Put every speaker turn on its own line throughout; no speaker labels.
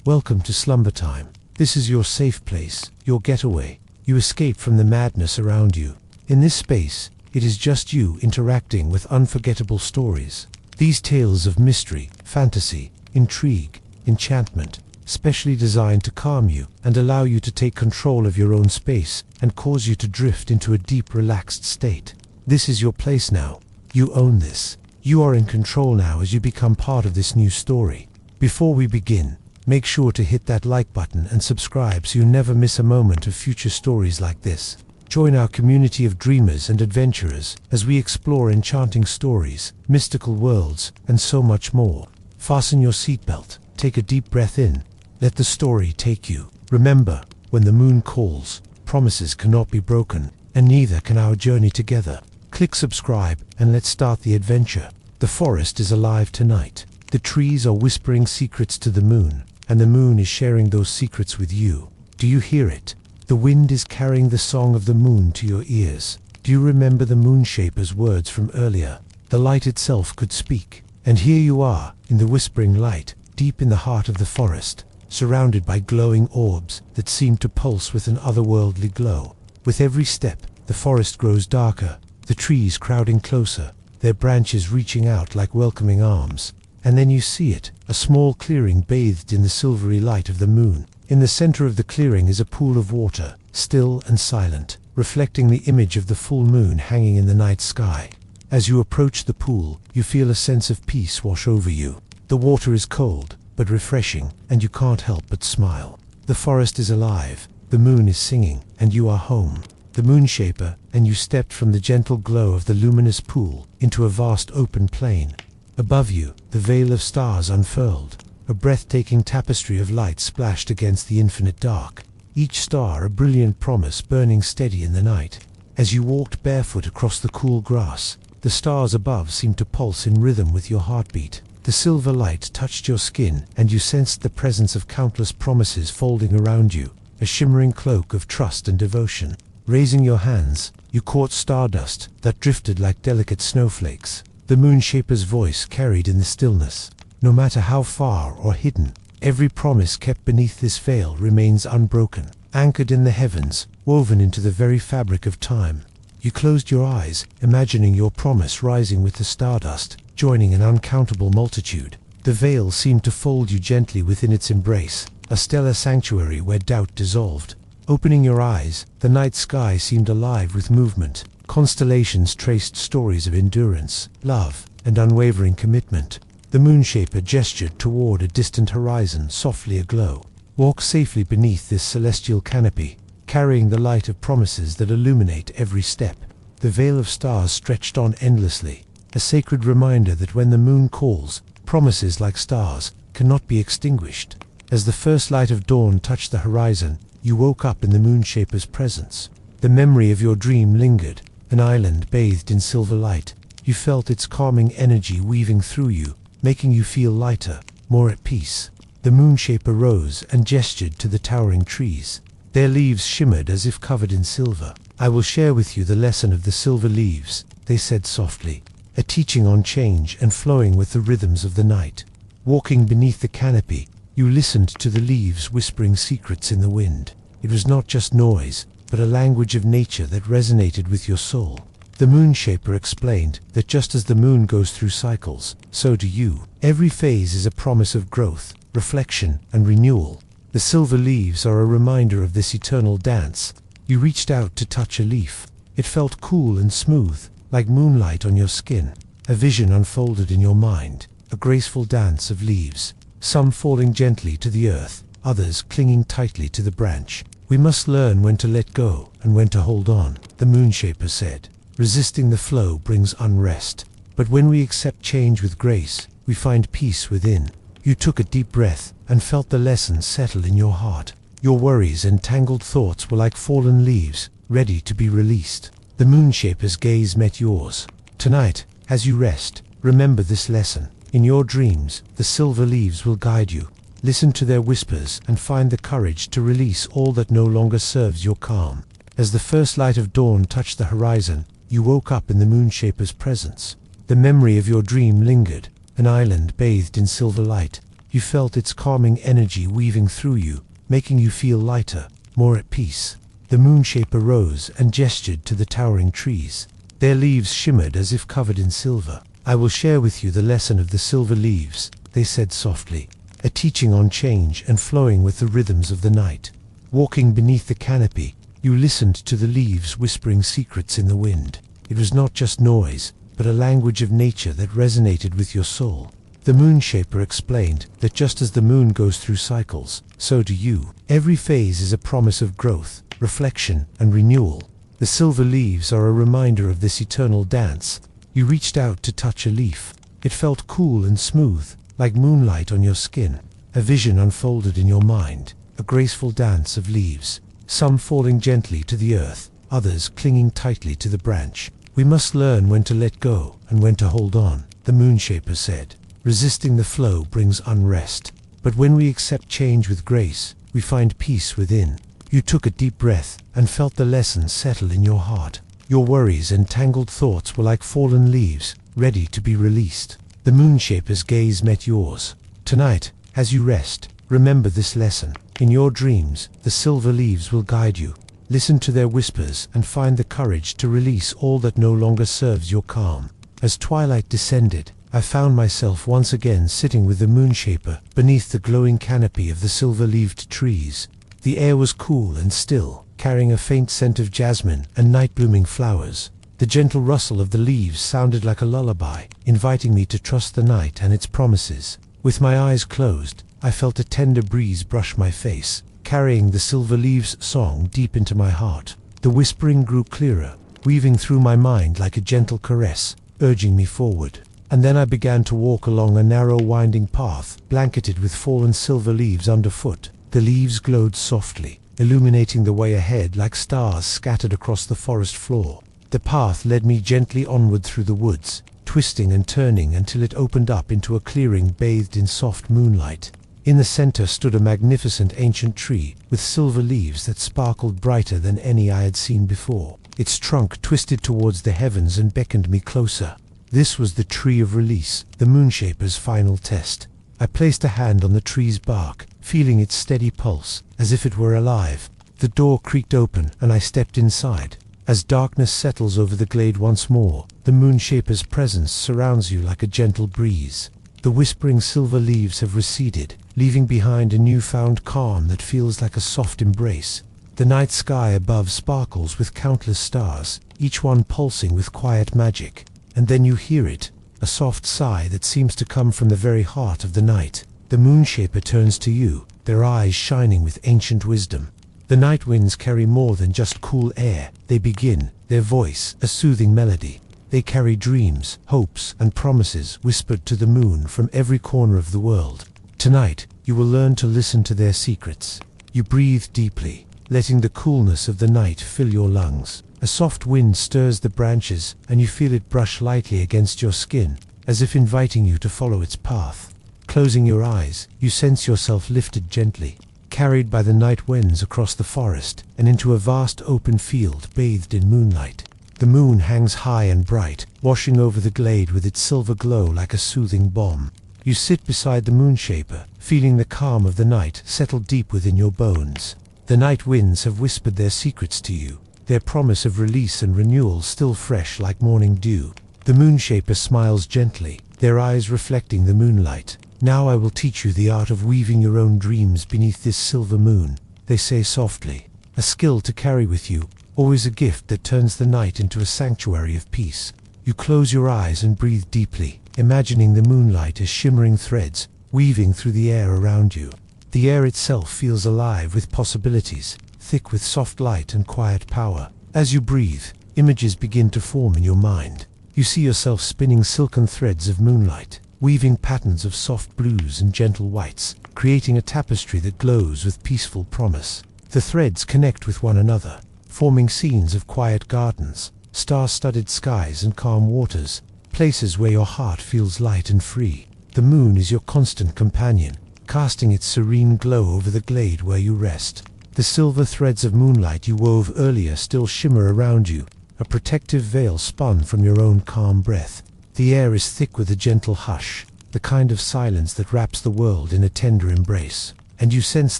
Welcome to Slumber Time. This is your safe place, your getaway. You escape from the madness around you. In this space, it is just you interacting with unforgettable stories. These tales of mystery, fantasy, intrigue, enchantment, specially designed to calm you and allow you to take control of your own space and cause you to drift into a deep, relaxed state. This is your place now. You own this. You are in control now as you become part of this new story. Before we begin, make sure to hit that like button and subscribe so you never miss a moment of future stories like this. Join our community of dreamers and adventurers as we explore enchanting stories, mystical worlds, and so much more. Fasten your seatbelt, take a deep breath in, let the story take you. Remember, when the moon calls, promises cannot be broken, and neither can our journey together. Click subscribe and let's start the adventure. The forest is alive tonight. The trees are whispering secrets to the moon, and the moon is sharing those secrets with you. Do you hear it? The wind is carrying the song of the moon to your ears. Do you remember the Moonshaper's words from earlier? The light itself could speak. And here you are, in the whispering light, deep in the heart of the forest, surrounded by glowing orbs that seem to pulse with an otherworldly glow. With every step, the forest grows darker, the trees crowding closer, their branches reaching out like welcoming arms. And then you see it, a small clearing bathed in the silvery light of the moon. In the center of the clearing is a pool of water, still and silent, reflecting the image of the full moon hanging in the night sky. As you approach the pool, you feel a sense of peace wash over you. The water is cold, but refreshing, and you can't help but smile. The forest is alive, the moon is singing, and you are home. The Moonshaper and you stepped from the gentle glow of the luminous pool into a vast open plain. Above you, the veil of stars unfurled, a breathtaking tapestry of light splashed against the infinite dark, each star a brilliant promise burning steady in the night. As you walked barefoot across the cool grass, the stars above seemed to pulse in rhythm with your heartbeat. The silver light touched your skin, and you sensed the presence of countless promises folding around you, a shimmering cloak of trust and devotion. Raising your hands, you caught stardust that drifted like delicate snowflakes. The Moonshaper's voice carried in the stillness. No matter how far or hidden, every promise kept beneath this veil remains unbroken, anchored in the heavens, woven into the very fabric of time. You closed your eyes, imagining your promise rising with the stardust, joining an uncountable multitude. The veil seemed to fold you gently within its embrace, a stellar sanctuary where doubt dissolved. Opening your eyes, the night sky seemed alive with movement. Constellations traced stories of endurance, love, and unwavering commitment. The Moonshaper gestured toward a distant horizon softly aglow. Walk safely beneath this celestial canopy, carrying the light of promises that illuminate every step. The veil of stars stretched on endlessly, a sacred reminder that when the moon calls, promises like stars cannot be extinguished. As the first light of dawn touched the horizon, you woke up in the Moonshaper's presence. The memory of your dream lingered, an island bathed in silver light. You felt its calming energy weaving through you, making you feel lighter, more at peace. The Moonshaper rose and gestured to the towering trees. Their leaves shimmered as if covered in silver. "I will share with you the lesson of the silver leaves," they said softly, a teaching on change and flowing with the rhythms of the night. Walking beneath the canopy, you listened to the leaves whispering secrets in the wind. It was not just noise, but a language of nature that resonated with your soul. The Moonshaper explained that just as the moon goes through cycles, so do you. Every phase is a promise of growth, reflection, and renewal. The silver leaves are a reminder of this eternal dance. You reached out to touch a leaf. It felt cool and smooth, like moonlight on your skin. A vision unfolded in your mind, a graceful dance of leaves, some falling gently to the earth, others clinging tightly to the branch. "We must learn when to let go and when to hold on," the Moonshaper said. "Resisting the flow brings unrest, but when we accept change with grace, we find peace within." You took a deep breath and felt the lesson settle in your heart. Your worries and tangled thoughts were like fallen leaves, ready to be released. The Moonshaper's gaze met yours. "Tonight, as you rest, remember this lesson. In your dreams, the silver leaves will guide you. Listen to their whispers and find the courage to release all that no longer serves your calm." As the first light of dawn touched the horizon, you woke up in the Moonshaper's presence. The memory of your dream lingered, an island bathed in silver light. You felt its calming energy weaving through you, making you feel lighter, more at peace. The moonshaper rose and gestured to the towering trees. Their leaves shimmered as if covered in silver. "I will share with you the lesson of the silver leaves," they said softly, a teaching on change and flowing with the rhythms of the night. Walking beneath the canopy, you listened to the leaves whispering secrets in the wind. It was not just noise, but a language of nature that resonated with your soul. The moonshaper explained that just as the moon goes through cycles, so do you. Every phase is a promise of growth, reflection, and renewal. The silver leaves are a reminder of this eternal dance. You reached out to touch a leaf. It felt cool and smooth, like moonlight on your skin. A vision unfolded in your mind, a graceful dance of leaves, some falling gently to the earth, others clinging tightly to the branch. "We must learn when to let go and when to hold on," the moonshaper said. "Resisting the flow brings unrest, but when we accept change with grace, we find peace within." You took a deep breath and felt the lesson settle in your heart. Your worries and tangled thoughts were like fallen leaves, ready to be released. The moonshaper's gaze met yours. "Tonight, as you rest, remember this lesson. In your dreams, the silver leaves will guide you. Listen to their whispers and find the courage to release all that no longer serves your calm." As twilight descended, I found myself once again sitting with the moonshaper beneath the glowing canopy of the silver-leaved trees. The air was cool and still, carrying a faint scent of jasmine and night-blooming flowers. The gentle rustle of the leaves sounded like a lullaby, inviting me to trust the night and its promises. With my eyes closed, I felt a tender breeze brush my face, carrying the silver leaves' song deep into my heart. The whispering grew clearer, weaving through my mind like a gentle caress, urging me forward. And then I began to walk along a narrow winding path, blanketed with fallen silver leaves underfoot. The leaves glowed softly, illuminating the way ahead like stars scattered across the forest floor. The path led me gently onward through the woods, twisting and turning until it opened up into a clearing bathed in soft moonlight. In the center stood a magnificent ancient tree, with silver leaves that sparkled brighter than any I had seen before. Its trunk twisted towards the heavens and beckoned me closer. This was the tree of release, the moonshaper's final test. I placed a hand on the tree's bark, feeling its steady pulse, as if it were alive. The door creaked open, and I stepped inside. As darkness settles over the glade once more, the moonshaper's presence surrounds you like a gentle breeze. The whispering silver leaves have receded, leaving behind a newfound calm that feels like a soft embrace. The night sky above sparkles with countless stars, each one pulsing with quiet magic. And then you hear it, a soft sigh that seems to come from the very heart of the night. The moonshaper turns to you, their eyes shining with ancient wisdom. The night winds carry more than just cool air. They begin, their voice, a soothing melody. They carry dreams, hopes, and promises whispered to the moon from every corner of the world. Tonight, you will learn to listen to their secrets. You breathe deeply, letting the coolness of the night fill your lungs. A soft wind stirs the branches, and you feel it brush lightly against your skin, as if inviting you to follow its path. Closing your eyes, you sense yourself lifted gently, carried by the night winds across the forest and into a vast open field bathed in moonlight. The moon hangs high and bright, washing over the glade with its silver glow like a soothing balm. You sit beside the moonshaper, feeling the calm of the night settle deep within your bones. The night winds have whispered their secrets to you, their promise of release and renewal still fresh like morning dew. The moonshaper smiles gently, their eyes reflecting the moonlight. "Now I will teach you the art of weaving your own dreams beneath this silver moon," they say softly. A skill to carry with you, always a gift that turns the night into a sanctuary of peace. You close your eyes and breathe deeply, imagining the moonlight as shimmering threads, weaving through the air around you. The air itself feels alive with possibilities, thick with soft light and quiet power. As you breathe, images begin to form in your mind. You see yourself spinning silken threads of moonlight, weaving patterns of soft blues and gentle whites, creating a tapestry that glows with peaceful promise. The threads connect with one another, forming scenes of quiet gardens, star-studded skies and calm waters, places where your heart feels light and free. The moon is your constant companion, casting its serene glow over the glade where you rest. The silver threads of moonlight you wove earlier still shimmer around you, a protective veil spun from your own calm breath. The air is thick with a gentle hush, the kind of silence that wraps the world in a tender embrace. And you sense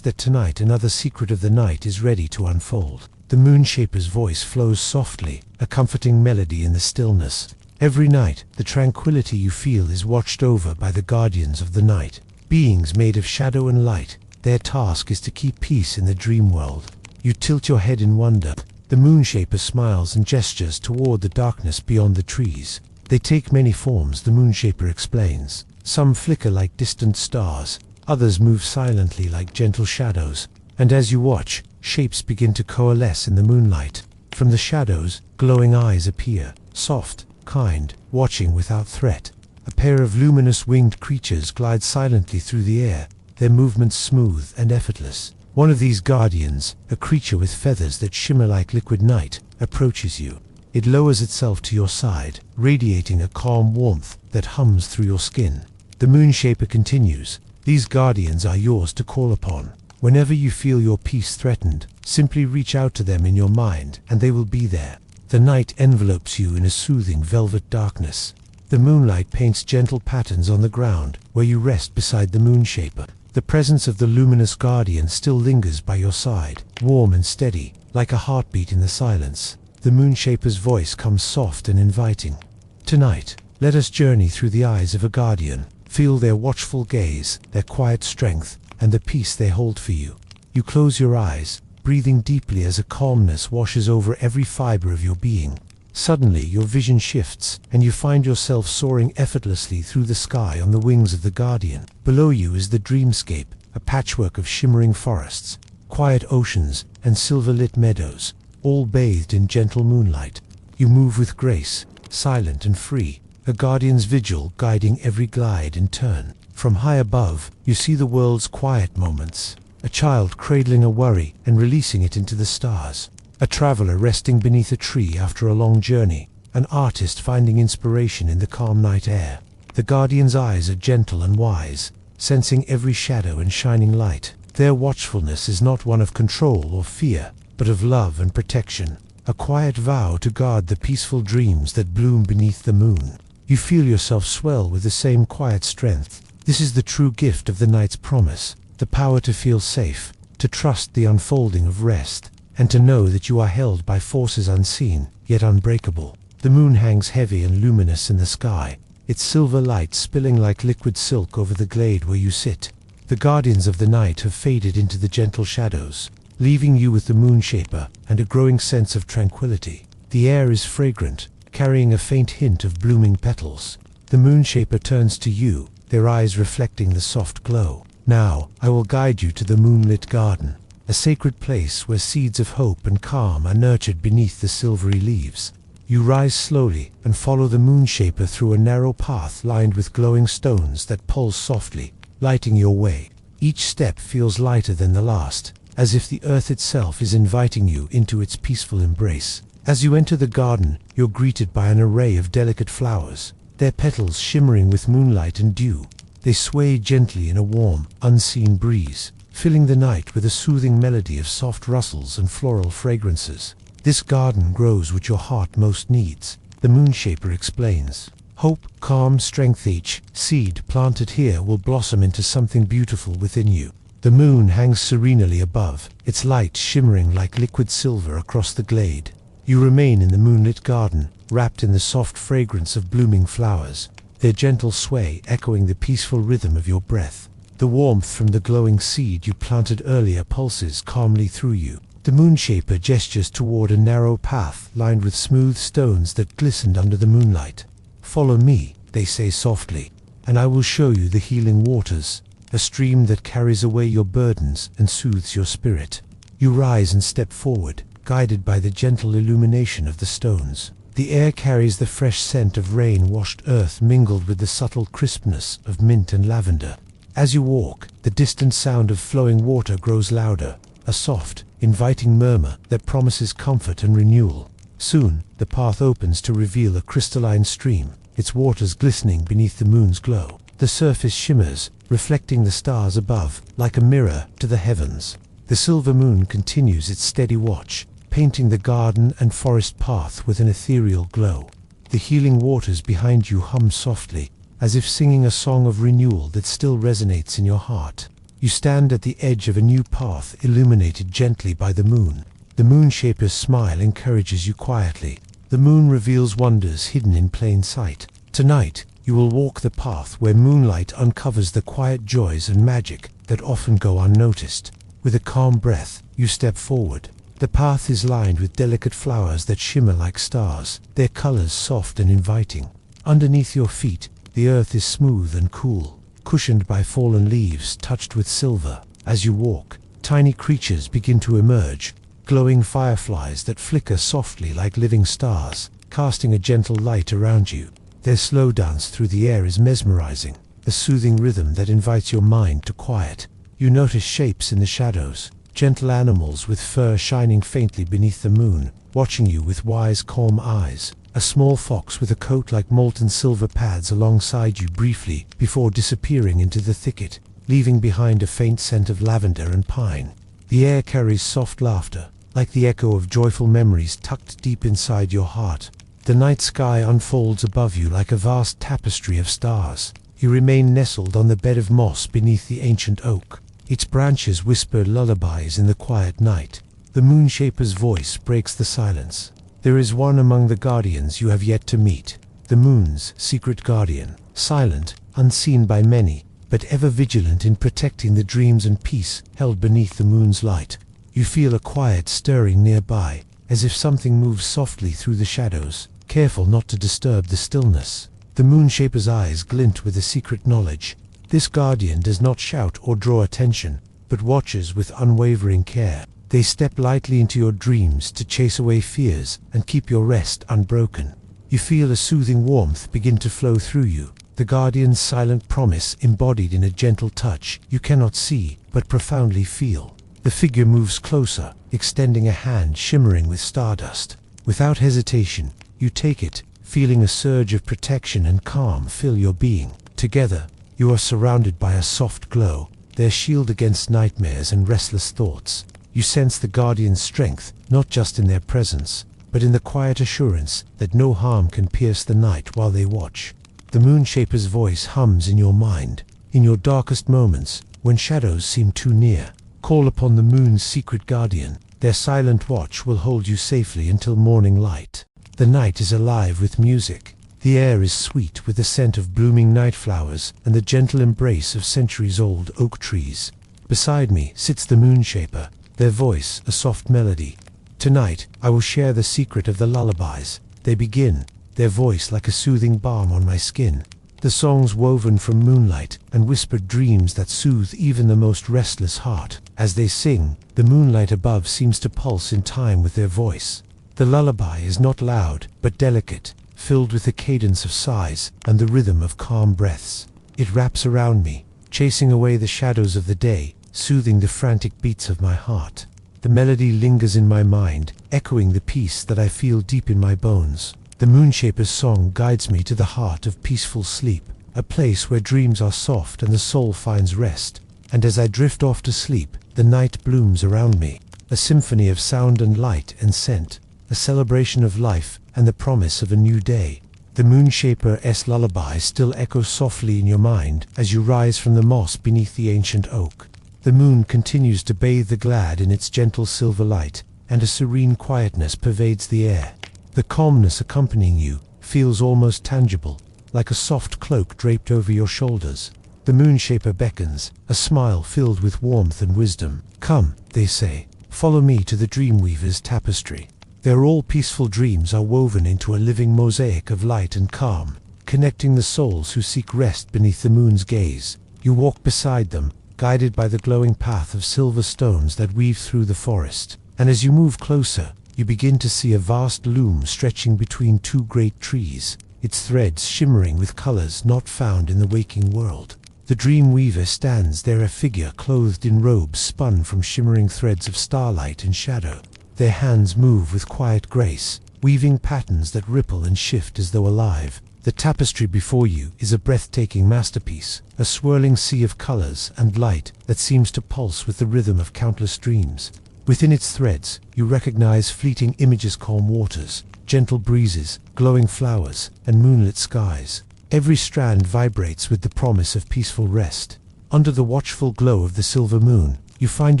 that tonight another secret of the night is ready to unfold. The Moonshaper's voice flows softly, a comforting melody in the stillness. Every night, the tranquility you feel is watched over by the guardians of the night, beings made of shadow and light. Their task is to keep peace in the dream world. You tilt your head in wonder. The Moonshaper smiles and gestures toward the darkness beyond the trees. They take many forms, the Moonshaper explains. Some flicker like distant stars, others move silently like gentle shadows. And as you watch, shapes begin to coalesce in the moonlight. From the shadows, glowing eyes appear, soft, kind, watching without threat. A pair of luminous winged creatures glide silently through the air, their movements smooth and effortless. One of these guardians, a creature with feathers that shimmer like liquid night, approaches you. It lowers itself to your side, radiating a calm warmth that hums through your skin. The Moonshaper continues, "These guardians are yours to call upon. Whenever you feel your peace threatened, simply reach out to them in your mind, and they will be there." The night envelopes you in a soothing velvet darkness. The moonlight paints gentle patterns on the ground, where you rest beside the Moonshaper. The presence of the luminous guardian still lingers by your side, warm and steady, like a heartbeat in the silence. The Moonshaper's voice comes soft and inviting. "Tonight, let us journey through the eyes of a guardian. Feel their watchful gaze, their quiet strength, and the peace they hold for you." You close your eyes, breathing deeply as a calmness washes over every fiber of your being. Suddenly, your vision shifts, and you find yourself soaring effortlessly through the sky on the wings of the guardian. Below you is the dreamscape, a patchwork of shimmering forests, quiet oceans, and silver-lit meadows, all bathed in gentle moonlight. You move with grace, silent and free, a guardian's vigil guiding every glide and turn. From high above, you see the world's quiet moments, a child cradling a worry and releasing it into the stars, a traveler resting beneath a tree after a long journey, an artist finding inspiration in the calm night air. The guardian's eyes are gentle and wise, sensing every shadow and shining light. Their watchfulness is not one of control or fear, but of love and protection, a quiet vow to guard the peaceful dreams that bloom beneath the moon. You feel yourself swell with the same quiet strength. This is the true gift of the night's promise, the power to feel safe, to trust the unfolding of rest, and to know that you are held by forces unseen, yet unbreakable. The moon hangs heavy and luminous in the sky, its silver light spilling like liquid silk over the glade where you sit. The guardians of the night have faded into the gentle shadows, leaving you with the Moonshaper and a growing sense of tranquility. The air is fragrant, carrying a faint hint of blooming petals. The Moonshaper turns to you, their eyes reflecting the soft glow. "Now, I will guide you to the moonlit garden, a sacred place where seeds of hope and calm are nurtured beneath the silvery leaves." You rise slowly and follow the Moonshaper through a narrow path lined with glowing stones that pulse softly, lighting your way. Each step feels lighter than the last, as if the earth itself is inviting you into its peaceful embrace. As you enter the garden, you're greeted by an array of delicate flowers, their petals shimmering with moonlight and dew. They sway gently in a warm, unseen breeze, filling the night with a soothing melody of soft rustles and floral fragrances. "This garden grows what your heart most needs," the Moonshaper explains. "Hope, calm, strength, each seed planted here will blossom into something beautiful within you." The moon hangs serenely above, its light shimmering like liquid silver across the glade. You remain in the moonlit garden, wrapped in the soft fragrance of blooming flowers, their gentle sway echoing the peaceful rhythm of your breath. The warmth from the glowing seed you planted earlier pulses calmly through you. The Moonshaper gestures toward a narrow path lined with smooth stones that glistened under the moonlight. "Follow me," they say softly, "and I will show you the healing waters, a stream that carries away your burdens and soothes your spirit." You rise and step forward, guided by the gentle illumination of the stones. The air carries the fresh scent of rain-washed earth mingled with the subtle crispness of mint and lavender. As you walk, the distant sound of flowing water grows louder, a soft, inviting murmur that promises comfort and renewal. Soon, the path opens to reveal a crystalline stream, its waters glistening beneath the moon's glow. The surface shimmers, reflecting the stars above, like a mirror to the heavens. The silver moon continues its steady watch, painting the garden and forest path with an ethereal glow. The healing waters behind you hum softly, as if singing a song of renewal that still resonates in your heart. You stand at the edge of a new path illuminated gently by the moon. The moonshaper's smile encourages you quietly. The moon reveals wonders hidden in plain sight. Tonight, you will walk the path where moonlight uncovers the quiet joys and magic that often go unnoticed. With a calm breath, you step forward. The path is lined with delicate flowers that shimmer like stars, their colors soft and inviting. Underneath your feet, the earth is smooth and cool, cushioned by fallen leaves touched with silver. As you walk, tiny creatures begin to emerge, glowing fireflies that flicker softly like living stars, casting a gentle light around you. Their slow dance through the air is mesmerizing, a soothing rhythm that invites your mind to quiet. You notice shapes in the shadows, gentle animals with fur shining faintly beneath the moon, watching you with wise, calm eyes. A small fox with a coat like molten silver pads alongside you briefly before disappearing into the thicket, leaving behind a faint scent of lavender and pine. The air carries soft laughter, like the echo of joyful memories tucked deep inside your heart. The night sky unfolds above you like a vast tapestry of stars. You remain nestled on the bed of moss beneath the ancient oak. Its branches whisper lullabies in the quiet night. The moonshaper's voice breaks the silence. There is one among the guardians you have yet to meet, the moon's secret guardian, silent, unseen by many, but ever vigilant in protecting the dreams and peace held beneath the moon's light. You feel a quiet stirring nearby, as if something moves softly through the shadows, careful not to disturb the stillness. The moonshaper's eyes glint with a secret knowledge. This guardian does not shout or draw attention, but watches with unwavering care. They step lightly into your dreams to chase away fears and keep your rest unbroken. You feel a soothing warmth begin to flow through you, the guardian's silent promise embodied in a gentle touch you cannot see but profoundly feel. The figure moves closer, extending a hand shimmering with stardust. Without hesitation, you take it, feeling a surge of protection and calm fill your being. Together, you are surrounded by a soft glow, their shield against nightmares and restless thoughts. You sense the guardian's strength, not just in their presence, but in the quiet assurance that no harm can pierce the night while they watch. The moonshaper's voice hums in your mind. In your darkest moments, when shadows seem too near, call upon the moon's secret guardian. Their silent watch will hold you safely until morning light. The night is alive with music. The air is sweet with the scent of blooming night flowers and the gentle embrace of centuries-old oak trees. Beside me sits the moonshaper, their voice a soft melody. Tonight, I will share the secret of the lullabies. They begin, their voice like a soothing balm on my skin. The songs woven from moonlight and whispered dreams that soothe even the most restless heart. As they sing, the moonlight above seems to pulse in time with their voice. The lullaby is not loud, but delicate, filled with the cadence of sighs and the rhythm of calm breaths. It wraps around me, chasing away the shadows of the day, soothing the frantic beats of my heart. The melody lingers in my mind, echoing the peace that I feel deep in my bones. The moonshaper's song guides me to the heart of peaceful sleep, a place where dreams are soft and the soul finds rest. And as I drift off to sleep, the night blooms around me, a symphony of sound and light and scent, a celebration of life and the promise of a new day. The moonshaper's lullaby still echoes softly in your mind as you rise from the moss beneath the ancient oak. The moon continues to bathe the glade in its gentle silver light, and a serene quietness pervades the air. The calmness accompanying you feels almost tangible, like a soft cloak draped over your shoulders. The moonshaper beckons, a smile filled with warmth and wisdom. Come, they say, follow me to the dreamweaver's tapestry. There all peaceful dreams are woven into a living mosaic of light and calm, connecting the souls who seek rest beneath the moon's gaze. You walk beside them, guided by the glowing path of silver stones that weave through the forest. And as you move closer, you begin to see a vast loom stretching between two great trees, its threads shimmering with colors not found in the waking world. The dream weaver stands there, a figure clothed in robes spun from shimmering threads of starlight and shadow. Their hands move with quiet grace, weaving patterns that ripple and shift as though alive. The tapestry before you is a breathtaking masterpiece, a swirling sea of colors and light that seems to pulse with the rhythm of countless dreams. Within its threads, you recognize fleeting images: calm waters, gentle breezes, glowing flowers, and moonlit skies. Every strand vibrates with the promise of peaceful rest. Under the watchful glow of the silver moon, you find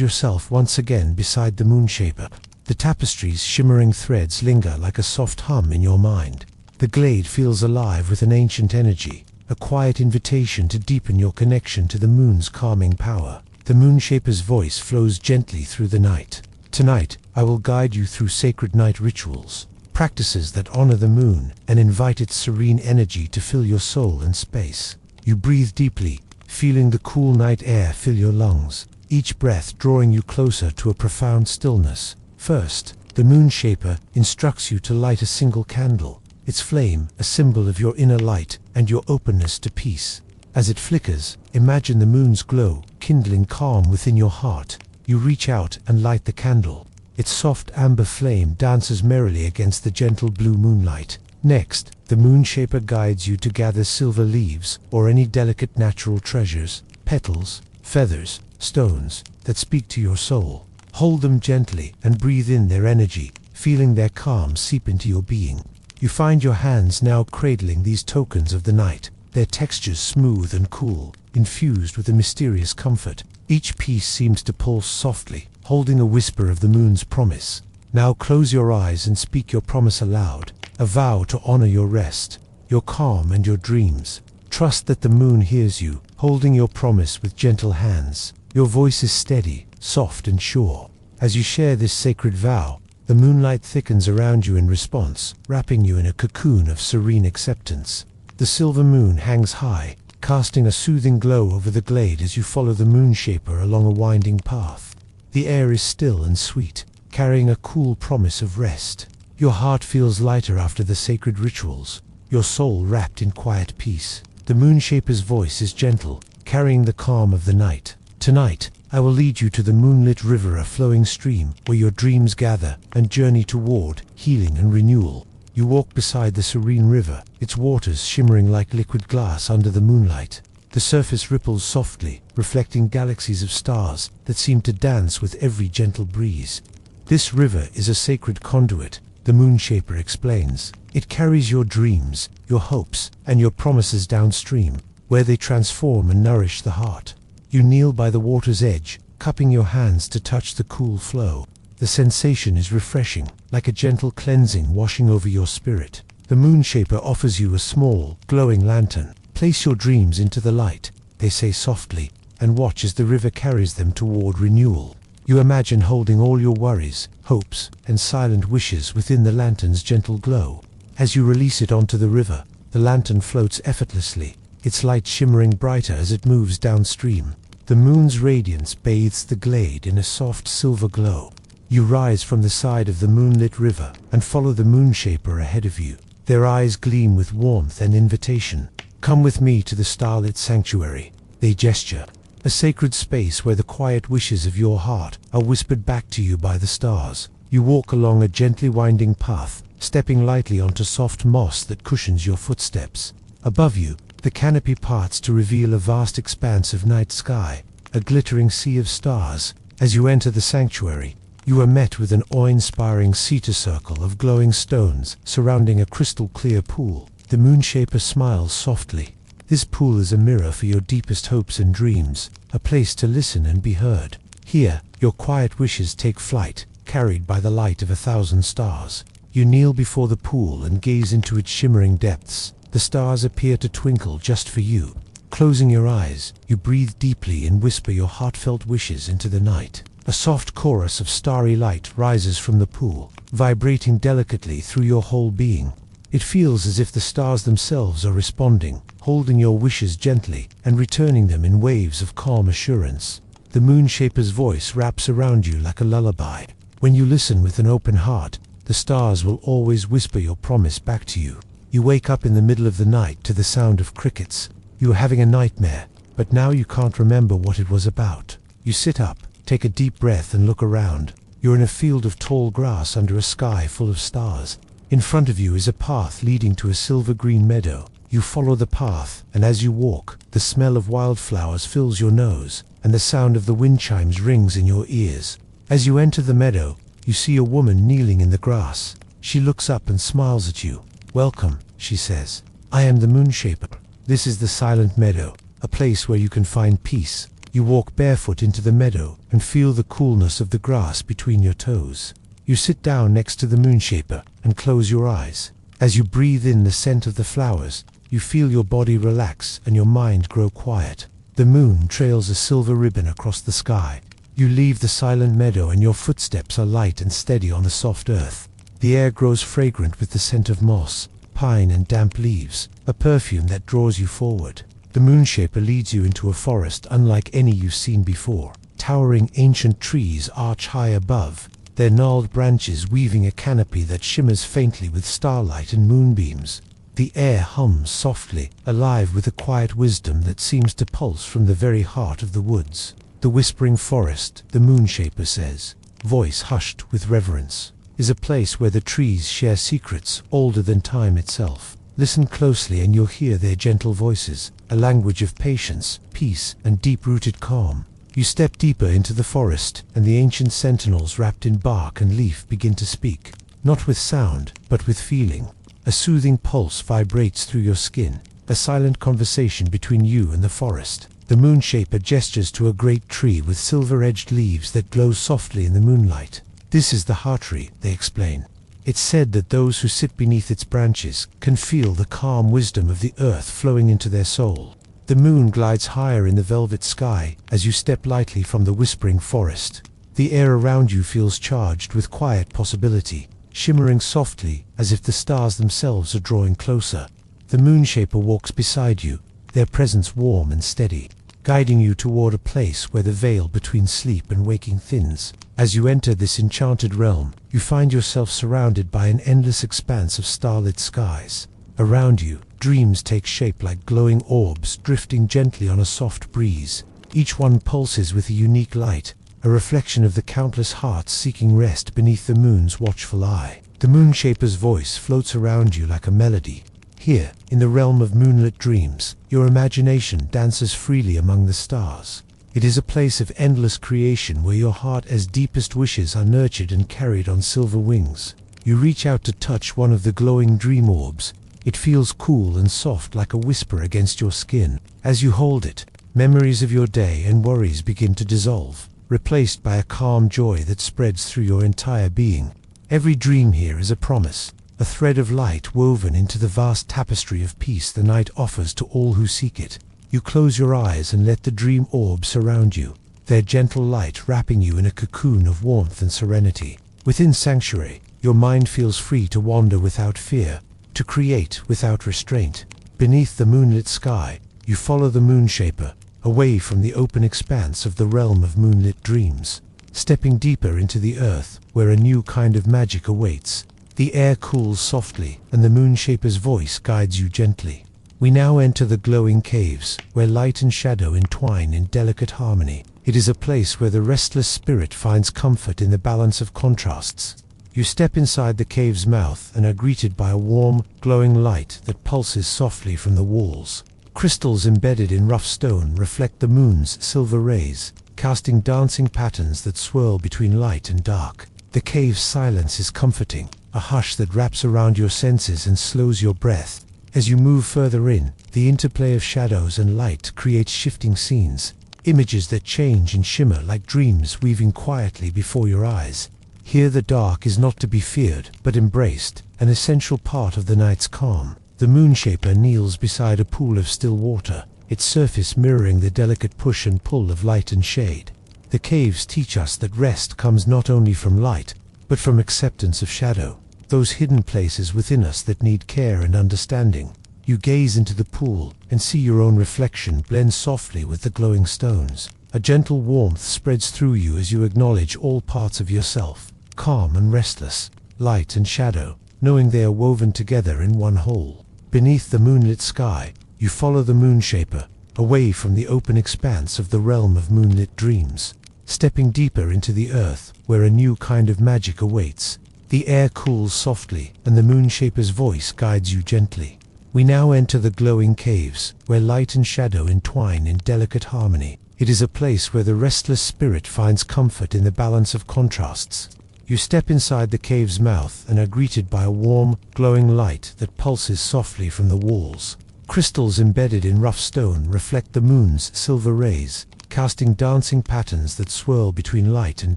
yourself once again beside the moonshaper. The tapestry's shimmering threads linger like a soft hum in your mind. The glade feels alive with an ancient energy, a quiet invitation to deepen your connection to the moon's calming power. The moonshaper's voice flows gently through the night. Tonight, I will guide you through sacred night rituals, practices that honor the moon and invite its serene energy to fill your soul and space. You breathe deeply, feeling the cool night air fill your lungs, each breath drawing you closer to a profound stillness. First, the moonshaper instructs you to light a single candle, its flame a symbol of your inner light and your openness to peace. As it flickers, imagine the moon's glow, kindling calm within your heart. You reach out and light the candle. Its soft amber flame dances merrily against the gentle blue moonlight. Next, the moonshaper guides you to gather silver leaves or any delicate natural treasures, petals, feathers, stones that speak to your soul. Hold them gently and breathe in their energy, feeling their calm seep into your being. You find your hands now cradling these tokens of the night, their textures smooth and cool, infused with a mysterious comfort. Each piece seems to pulse softly, holding a whisper of the moon's promise. Now close your eyes and speak your promise aloud, a vow to honor your rest, your calm and your dreams. Trust that the moon hears you, holding your promise with gentle hands. Your voice is steady, soft and sure. As you share this sacred vow, the moonlight thickens around you in response, wrapping you in a cocoon of serene acceptance. The silver moon hangs high, casting a soothing glow over the glade as you follow the moonshaper along a winding path. The air is still and sweet, carrying a cool promise of rest. Your heart feels lighter after the sacred rituals, your soul wrapped in quiet peace. The moonshaper's voice is gentle, carrying the calm of the night. Tonight, I will lead you to the moonlit river, a flowing stream where your dreams gather and journey toward healing and renewal. You walk beside the serene river, its waters shimmering like liquid glass under the moonlight. The surface ripples softly, reflecting galaxies of stars that seem to dance with every gentle breeze. This river is a sacred conduit, the moonshaper explains. It carries your dreams, your hopes, and your promises downstream, where they transform and nourish the heart. You kneel by the water's edge, cupping your hands to touch the cool flow. The sensation is refreshing, like a gentle cleansing washing over your spirit. The moonshaper offers you a small, glowing lantern. Place your dreams into the light, they say softly, and watch as the river carries them toward renewal. You imagine holding all your worries, hopes, and silent wishes within the lantern's gentle glow. As you release it onto the river, the lantern floats effortlessly, its light shimmering brighter as it moves downstream. The moon's radiance bathes the glade in a soft silver glow. You rise from the side of the moonlit river and follow the moonshaper ahead of you. Their eyes gleam with warmth and invitation. Come with me to the starlit sanctuary, they gesture, a sacred space where the quiet wishes of your heart are whispered back to you by the stars. You walk along a gently winding path, stepping lightly onto soft moss that cushions your footsteps. Above you, the canopy parts to reveal a vast expanse of night sky, a glittering sea of stars. As you enter the sanctuary, you are met with an awe-inspiring cedar circle of glowing stones surrounding a crystal-clear pool. The moonshaper smiles softly. This pool is a mirror for your deepest hopes and dreams, a place to listen and be heard. Here, your quiet wishes take flight, carried by the light of 1,000 stars. You kneel before the pool and gaze into its shimmering depths. The stars appear to twinkle just for you. Closing your eyes, you breathe deeply and whisper your heartfelt wishes into the night. A soft chorus of starry light rises from the pool, vibrating delicately through your whole being. It feels as if the stars themselves are responding, holding your wishes gently and returning them in waves of calm assurance. The moonshaper's voice wraps around you like a lullaby. When you listen with an open heart, the stars will always whisper your promise back to you. You wake up in the middle of the night to the sound of crickets. You are having a nightmare, but now you can't remember what it was about. You sit up, take a deep breath and look around. You're in a field of tall grass under a sky full of stars. In front of you is a path leading to a silver-green meadow. You follow the path, and as you walk, the smell of wildflowers fills your nose, and the sound of the wind chimes rings in your ears. As you enter the meadow, you see a woman kneeling in the grass. She looks up and smiles at you. "Welcome," she says. "I am the moonshaper. This is the silent meadow, a place where you can find peace. You walk barefoot into the meadow and feel the coolness of the grass between your toes. You sit down next to the moonshaper and close your eyes. As you breathe in the scent of the flowers, you feel your body relax and your mind grow quiet. The moon trails a silver ribbon across the sky. You leave the silent meadow and your footsteps are light and steady on the soft earth. The air grows fragrant with the scent of moss, pine and damp leaves, a perfume that draws you forward. The moonshaper leads you into a forest unlike any you've seen before. Towering ancient trees arch high above, their gnarled branches weaving a canopy that shimmers faintly with starlight and moonbeams. The air hums softly, alive with a quiet wisdom that seems to pulse from the very heart of the woods. The whispering forest, the moonshaper says, voice hushed with reverence, is a place where the trees share secrets older than time itself. Listen closely and you'll hear their gentle voices, a language of patience, peace, and deep-rooted calm. You step deeper into the forest, and the ancient sentinels wrapped in bark and leaf begin to speak, not with sound, but with feeling. A soothing pulse vibrates through your skin, a silent conversation between you and the forest. The moonshaper gestures to a great tree with silver-edged leaves that glow softly in the moonlight. This is the heart tree, they explain. It's said that those who sit beneath its branches can feel the calm wisdom of the earth flowing into their soul. The moon glides higher in the velvet sky as you step lightly from the whispering forest. The air around you feels charged with quiet possibility, shimmering softly as if the stars themselves are drawing closer. The moonshaper walks beside you, their presence warm and steady, guiding you toward a place where the veil between sleep and waking thins. As you enter this enchanted realm, you find yourself surrounded by an endless expanse of starlit skies. Around you, dreams take shape like glowing orbs drifting gently on a soft breeze. Each one pulses with a unique light, a reflection of the countless hearts seeking rest beneath the moon's watchful eye. The moonshaper's voice floats around you like a melody. Here, in the realm of moonlit dreams, your imagination dances freely among the stars. It is a place of endless creation where your heart's deepest wishes are nurtured and carried on silver wings. You reach out to touch one of the glowing dream orbs. It feels cool and soft like a whisper against your skin. As you hold it, memories of your day and worries begin to dissolve, replaced by a calm joy that spreads through your entire being. Every dream here is a promise, a thread of light woven into the vast tapestry of peace the night offers to all who seek it. You close your eyes and let the dream orbs surround you, their gentle light wrapping you in a cocoon of warmth and serenity. Within Sanctuary, your mind feels free to wander without fear, to create without restraint. Beneath the moonlit sky, you follow the moonshaper, away from the open expanse of the realm of moonlit dreams, stepping deeper into the earth where a new kind of magic awaits. The air cools softly, and the moonshaper's voice guides you gently. We now enter the glowing caves, where light and shadow entwine in delicate harmony. It is a place where the restless spirit finds comfort in the balance of contrasts. You step inside the cave's mouth and are greeted by a warm, glowing light that pulses softly from the walls. Crystals embedded in rough stone reflect the moon's silver rays, casting dancing patterns that swirl between light and dark. The cave's silence is comforting, a hush that wraps around your senses and slows your breath. As you move further in, the interplay of shadows and light creates shifting scenes, images that change and shimmer like dreams weaving quietly before your eyes. Here the dark is not to be feared, but embraced, an essential part of the night's calm. The moonshaper kneels beside a pool of still water, its surface mirroring the delicate push and pull of light and shade. The caves teach us that rest comes not only from light, but from acceptance of shadow, those hidden places within us that need care and understanding. You gaze into the pool and see your own reflection blend softly with the glowing stones. A gentle warmth spreads through you as you acknowledge all parts of yourself, calm and restless, light and shadow, knowing they are woven together in one whole. Beneath the moonlit sky, you follow the moonshaper, away from the open expanse of the realm of moonlit dreams, stepping deeper into the earth where a new kind of magic awaits. The air cools softly, and the moonshaper's voice guides you gently. We now enter the glowing caves, where light and shadow entwine in delicate harmony. It is a place where the restless spirit finds comfort in the balance of contrasts. You step inside the cave's mouth and are greeted by a warm, glowing light that pulses softly from the walls. Crystals embedded in rough stone reflect the moon's silver rays, casting dancing patterns that swirl between light and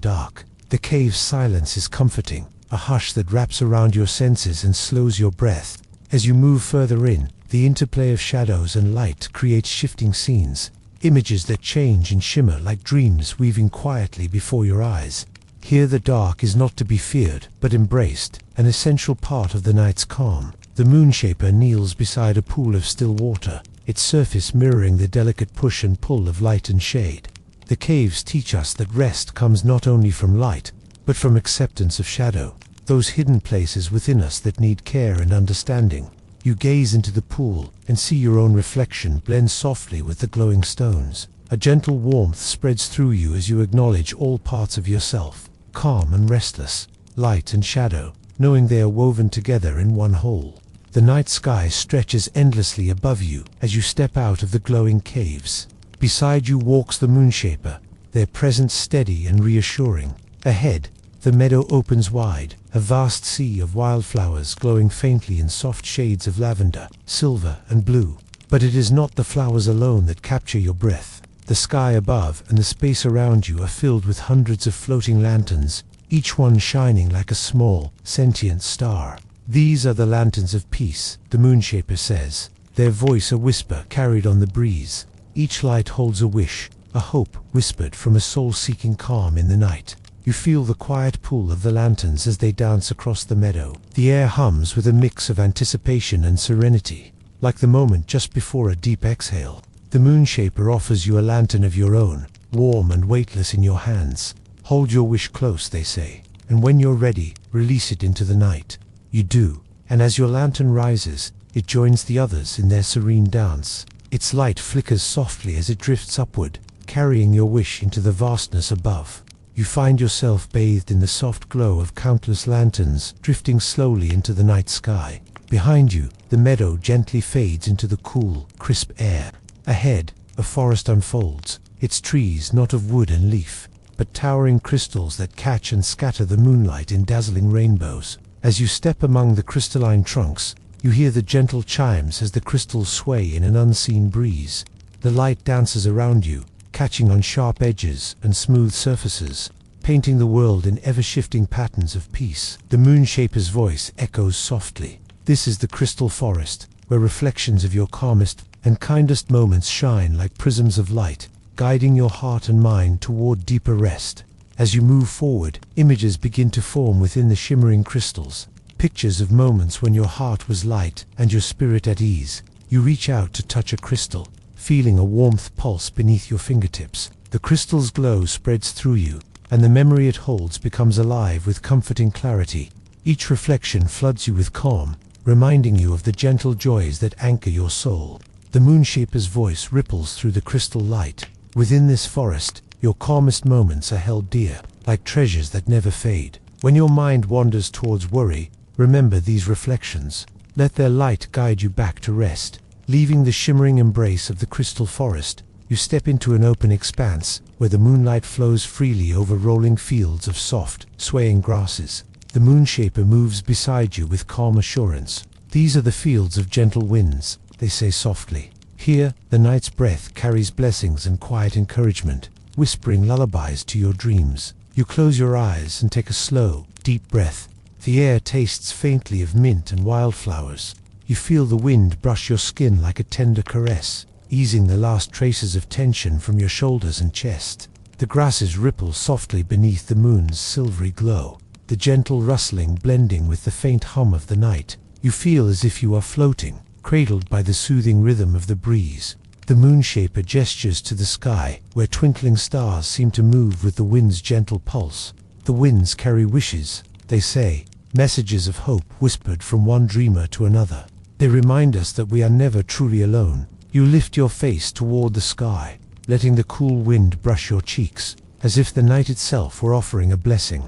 dark. The cave's silence is comforting, a hush that wraps around your senses and slows your breath. As you move further in, the interplay of shadows and light creates shifting scenes, images that change and shimmer like dreams weaving quietly before your eyes. Here the dark is not to be feared, but embraced, an essential part of the night's calm. The moonshaper kneels beside a pool of still water, its surface mirroring the delicate push and pull of light and shade. The caves teach us that rest comes not only from light, but from acceptance of shadow, those hidden places within us that need care and understanding. You gaze into the pool and see your own reflection blend softly with the glowing stones. A gentle warmth spreads through you as you acknowledge all parts of yourself, calm and restless, light and shadow, knowing they are woven together in one whole. The night sky stretches endlessly above you as you step out of the glowing caves. Beside you walks the moonshaper, their presence steady and reassuring. Ahead, the meadow opens wide, a vast sea of wildflowers glowing faintly in soft shades of lavender, silver, and blue. But it is not the flowers alone that capture your breath. The sky above and the space around you are filled with hundreds of floating lanterns, each one shining like a small, sentient star. These are the lanterns of peace, the moonshaper says, their voice a whisper carried on the breeze. Each light holds a wish, a hope whispered from a soul-seeking calm in the night. You feel the quiet pull of the lanterns as they dance across the meadow. The air hums with a mix of anticipation and serenity, like the moment just before a deep exhale. The moonshaper offers you a lantern of your own, warm and weightless in your hands. Hold your wish close, they say, and when you're ready, release it into the night. You do, and as your lantern rises, it joins the others in their serene dance. Its light flickers softly as it drifts upward, carrying your wish into the vastness above. You find yourself bathed in the soft glow of countless lanterns, drifting slowly into the night sky. Behind you, the meadow gently fades into the cool, crisp air. Ahead, a forest unfolds, its trees not of wood and leaf, but towering crystals that catch and scatter the moonlight in dazzling rainbows. As you step among the crystalline trunks, you hear the gentle chimes as the crystals sway in an unseen breeze. The light dances around you, catching on sharp edges and smooth surfaces, painting the world in ever-shifting patterns of peace. The moonshaper's voice echoes softly. This is the crystal forest, where reflections of your calmest and kindest moments shine like prisms of light, guiding your heart and mind toward deeper rest. As you move forward, images begin to form within the shimmering crystals. Pictures of moments when your heart was light and your spirit at ease. You reach out to touch a crystal, feeling a warmth pulse beneath your fingertips. The crystal's glow spreads through you, and the memory it holds becomes alive with comforting clarity. Each reflection floods you with calm, reminding you of the gentle joys that anchor your soul. The moonshaper's voice ripples through the crystal light. Within this forest, your calmest moments are held dear, like treasures that never fade. When your mind wanders towards worry, remember these reflections. Let their light guide you back to rest. Leaving the shimmering embrace of the crystal forest, you step into an open expanse where the moonlight flows freely over rolling fields of soft, swaying grasses. The moonshaper moves beside you with calm assurance. These are the fields of gentle winds, they say softly. Here, the night's breath carries blessings and quiet encouragement, whispering lullabies to your dreams. You close your eyes and take a slow, deep breath. The air tastes faintly of mint and wildflowers. You feel the wind brush your skin like a tender caress, easing the last traces of tension from your shoulders and chest. The grasses ripple softly beneath the moon's silvery glow, the gentle rustling blending with the faint hum of the night. You feel as if you are floating, cradled by the soothing rhythm of the breeze. The moonshaper gestures to the sky, where twinkling stars seem to move with the wind's gentle pulse. The winds carry wishes, they say, messages of hope whispered from one dreamer to another. They remind us that we are never truly alone. You lift your face toward the sky, letting the cool wind brush your cheeks, as if the night itself were offering a blessing.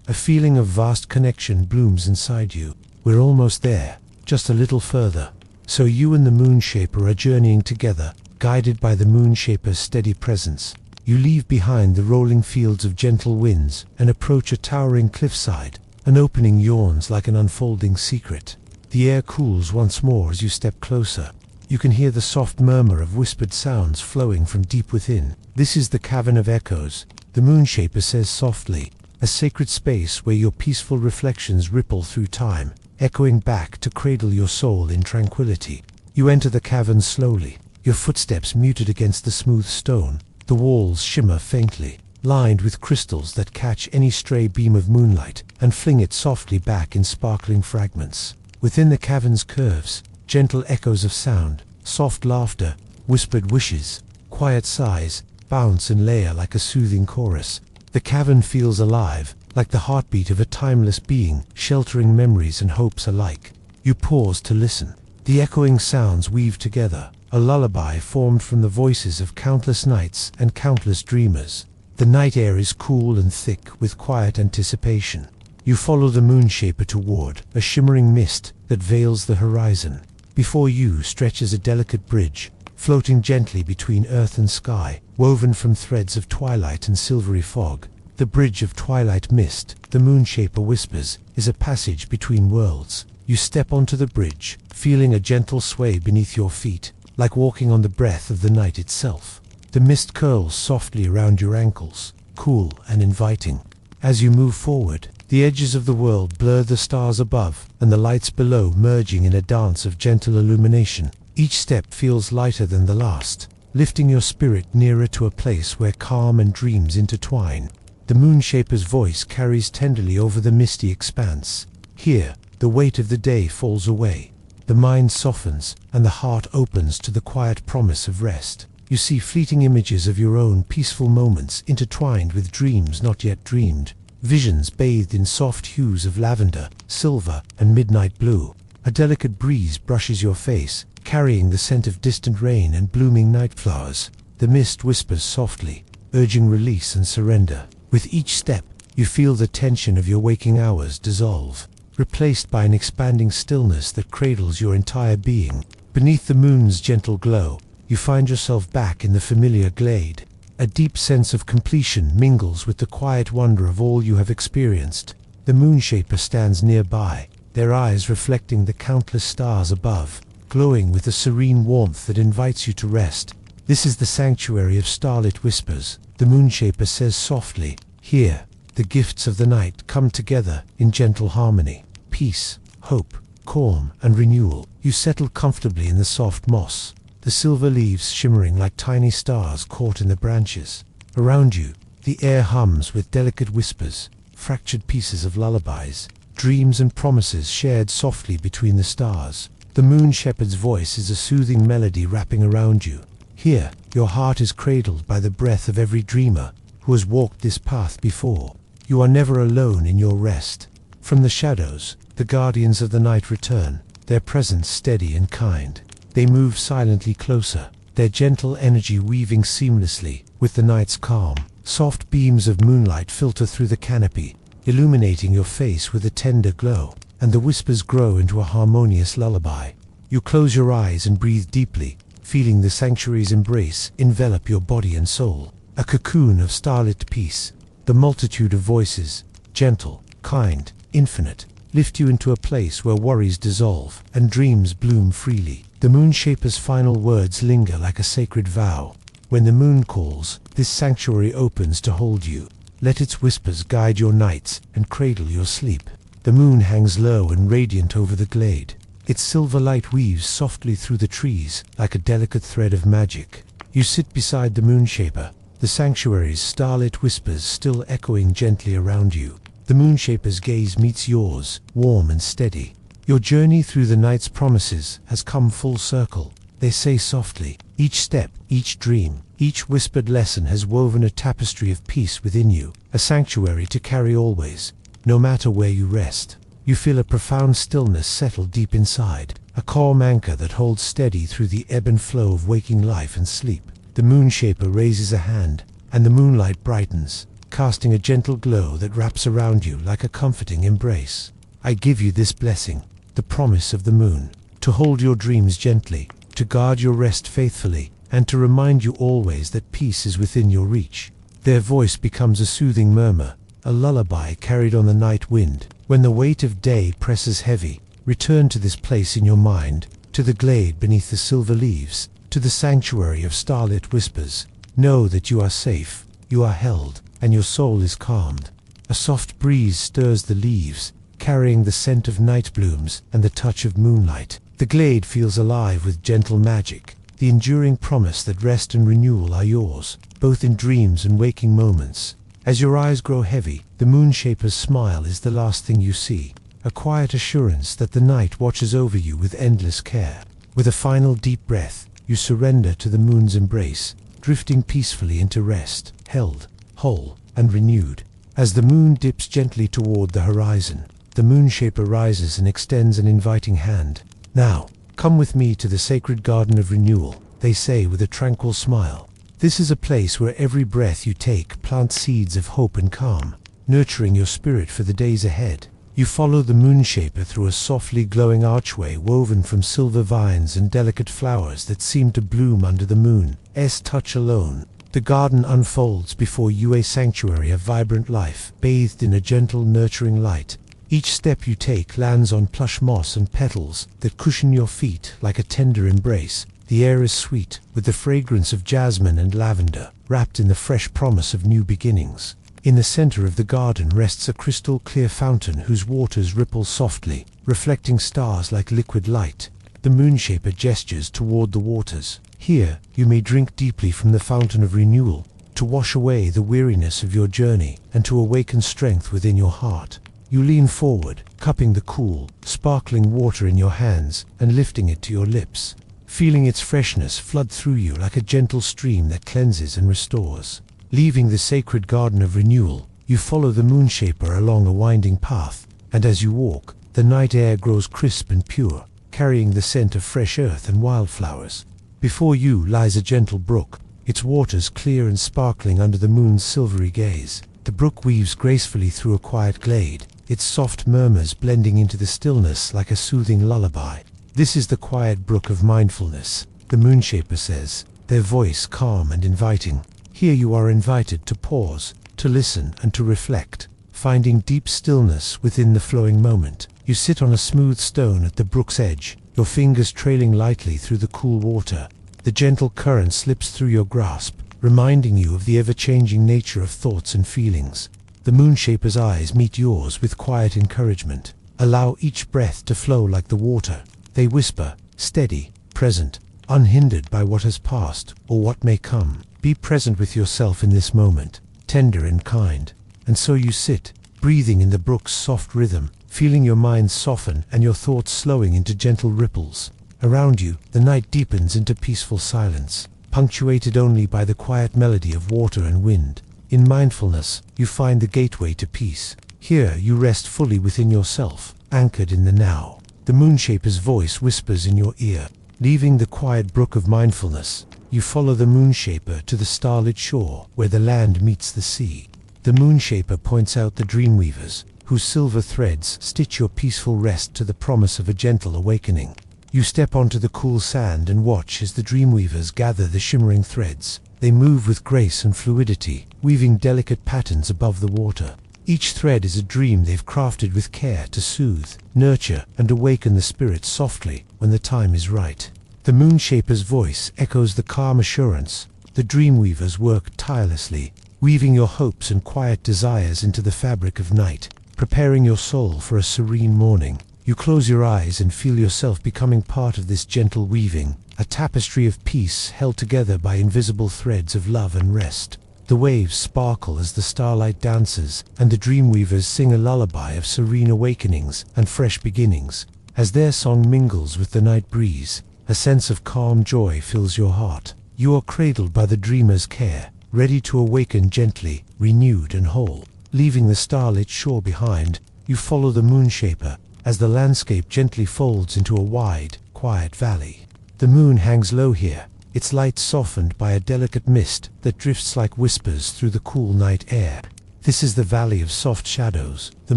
A feeling of vast connection blooms inside you. We're almost there, just a little further. So you and the moonshaper are journeying together, guided by the moonshaper's steady presence. You leave behind the rolling fields of gentle winds and approach a towering cliffside. An opening yawns like an unfolding secret. The air cools once more as you step closer. You can hear the soft murmur of whispered sounds flowing from deep within. This is the cavern of echoes, the Moonshaper says softly, a sacred space where your peaceful reflections ripple through time, echoing back to cradle your soul in tranquility. You enter the cavern slowly, your footsteps muted against the smooth stone. The walls shimmer faintly, lined with crystals that catch any stray beam of moonlight and fling it softly back in sparkling fragments. Within the cavern's curves, gentle echoes of sound, soft laughter, whispered wishes, quiet sighs, bounce and layer like a soothing chorus. The cavern feels alive, like the heartbeat of a timeless being, sheltering memories and hopes alike. You pause to listen. The echoing sounds weave together, a lullaby formed from the voices of countless nights and countless dreamers. The night air is cool and thick with quiet anticipation. You follow the Moonshaper toward a shimmering mist that veils the horizon. Before you stretches a delicate bridge, floating gently between earth and sky, woven from threads of twilight and silvery fog. The bridge of twilight mist, the Moonshaper whispers, is a passage between worlds. You step onto the bridge, feeling a gentle sway beneath your feet, like walking on the breath of the night itself. The mist curls softly around your ankles, cool and inviting. As you move forward, the edges of the world blur the stars above and the lights below merging in a dance of gentle illumination. Each step feels lighter than the last, lifting your spirit nearer to a place where calm and dreams intertwine. The Moonshaper's voice carries tenderly over the misty expanse. Here, the weight of the day falls away. The mind softens and the heart opens to the quiet promise of rest. You see fleeting images of your own peaceful moments intertwined with dreams not yet dreamed. Visions bathed in soft hues of lavender, silver, and midnight blue. A delicate breeze brushes your face, carrying the scent of distant rain and blooming night flowers. The mist whispers softly, urging release and surrender. With each step, you feel the tension of your waking hours dissolve, replaced by an expanding stillness that cradles your entire being. Beneath the moon's gentle glow, you find yourself back in the familiar glade. A deep sense of completion mingles with the quiet wonder of all you have experienced. The Moonshaper stands nearby, their eyes reflecting the countless stars above, glowing with a serene warmth that invites you to rest. This is the sanctuary of starlit whispers, the Moonshaper says softly. Here, the gifts of the night come together in gentle harmony. Peace, hope, calm, and renewal. You settle comfortably in the soft moss, the silver leaves shimmering like tiny stars caught in the branches. Around you, the air hums with delicate whispers, fractured pieces of lullabies, dreams and promises shared softly between the stars. The Moonshaper's voice is a soothing melody wrapping around you. Here, your heart is cradled by the breath of every dreamer who has walked this path before. You are never alone in your rest. From the shadows, the guardians of the night return, their presence steady and kind. They move silently closer, their gentle energy weaving seamlessly with the night's calm. Soft beams of moonlight filter through the canopy, illuminating your face with a tender glow, and the whispers grow into a harmonious lullaby. You close your eyes and breathe deeply, feeling the sanctuary's embrace envelop your body and soul. A cocoon of starlit peace. The multitude of voices, gentle, kind, infinite, lift you into a place where worries dissolve and dreams bloom freely. The Moonshaper's final words linger like a sacred vow. When the moon calls, this sanctuary opens to hold you. Let its whispers guide your nights and cradle your sleep. The moon hangs low and radiant over the glade. Its silver light weaves softly through the trees like a delicate thread of magic. You sit beside the Moonshaper, the sanctuary's starlit whispers still echoing gently around you. The Moonshaper's gaze meets yours, warm and steady. Your journey through the night's promises has come full circle. They say softly, each step, each dream, each whispered lesson has woven a tapestry of peace within you, a sanctuary to carry always, no matter where you rest. You feel a profound stillness settle deep inside, a calm anchor that holds steady through the ebb and flow of waking life and sleep. The Moonshaper raises a hand, and the moonlight brightens, casting a gentle glow that wraps around you like a comforting embrace. I give you this blessing, the promise of the moon, to hold your dreams gently, to guard your rest faithfully, and to remind you always that peace is within your reach. Their voice becomes a soothing murmur, a lullaby carried on the night wind. When the weight of day presses heavy, return to this place in your mind, to the glade beneath the silver leaves, to the sanctuary of starlit whispers. Know that you are safe, you are held, and your soul is calmed. A soft breeze stirs the leaves, carrying the scent of night blooms and the touch of moonlight. The glade feels alive with gentle magic, the enduring promise that rest and renewal are yours, both in dreams and waking moments. As your eyes grow heavy, the Moonshaper's smile is the last thing you see, a quiet assurance that the night watches over you with endless care. With a final deep breath, you surrender to the moon's embrace, drifting peacefully into rest, held, whole, and renewed. As the moon dips gently toward the horizon, the Moonshaper rises and extends an inviting hand. Now, come with me to the sacred garden of renewal, they say with a tranquil smile. This is a place where every breath you take plants seeds of hope and calm, nurturing your spirit for the days ahead. You follow the Moonshaper through a softly glowing archway woven from silver vines and delicate flowers that seem to bloom under the moon's touch alone. The garden unfolds before you, a sanctuary of vibrant life, bathed in a gentle, nurturing light. Each step you take lands on plush moss and petals that cushion your feet like a tender embrace. The air is sweet, with the fragrance of jasmine and lavender, wrapped in the fresh promise of new beginnings. In the center of the garden rests a crystal-clear fountain whose waters ripple softly, reflecting stars like liquid light. The Moonshaper gestures toward the waters. Here, you may drink deeply from the fountain of renewal, to wash away the weariness of your journey and to awaken strength within your heart. You lean forward, cupping the cool, sparkling water in your hands and lifting it to your lips, feeling its freshness flood through you like a gentle stream that cleanses and restores. Leaving the sacred garden of renewal, you follow the Moonshaper along a winding path, and as you walk, the night air grows crisp and pure, carrying the scent of fresh earth and wildflowers. Before you lies a gentle brook, its waters clear and sparkling under the moon's silvery gaze. The brook weaves gracefully through a quiet glade, its soft murmurs blending into the stillness like a soothing lullaby. This is the quiet brook of mindfulness, the Moonshaper says, their voice calm and inviting. Here you are invited to pause, to listen and to reflect, finding deep stillness within the flowing moment. You sit on a smooth stone at the brook's edge, your fingers trailing lightly through the cool water. The gentle current slips through your grasp, reminding you of the ever-changing nature of thoughts and feelings. The Moonshaper's eyes meet yours with quiet encouragement. Allow each breath to flow like the water. They whisper, steady, present, unhindered by what has passed or what may come. Be present with yourself in this moment, tender and kind. And so you sit, breathing in the brook's soft rhythm, feeling your mind soften and your thoughts slowing into gentle ripples. Around you, the night deepens into peaceful silence, punctuated only by the quiet melody of water and wind. In mindfulness, you find the gateway to peace. Here you rest fully within yourself, anchored in the now. The Moonshaper's voice whispers in your ear. Leaving the quiet brook of mindfulness, you follow the Moonshaper to the starlit shore where the land meets the sea. The Moonshaper points out the dreamweavers, whose silver threads stitch your peaceful rest to the promise of a gentle awakening. You step onto the cool sand and watch as the dreamweavers gather the shimmering threads. They move with grace and fluidity, weaving delicate patterns above the water. Each thread is a dream they've crafted with care to soothe, nurture, and awaken the spirit softly when the time is right. The Moonshaper's voice echoes the calm assurance. The dreamweavers work tirelessly, weaving your hopes and quiet desires into the fabric of night, preparing your soul for a serene morning. You close your eyes and feel yourself becoming part of this gentle weaving, a tapestry of peace held together by invisible threads of love and rest. The waves sparkle as the starlight dances, and the dreamweavers sing a lullaby of serene awakenings and fresh beginnings. As their song mingles with the night breeze, a sense of calm joy fills your heart. You are cradled by the dreamer's care, ready to awaken gently, renewed and whole. Leaving the starlit shore behind, you follow the Moonshaper as the landscape gently folds into a wide, quiet valley. The moon hangs low here, its light softened by a delicate mist that drifts like whispers through the cool night air. This is the valley of soft shadows, the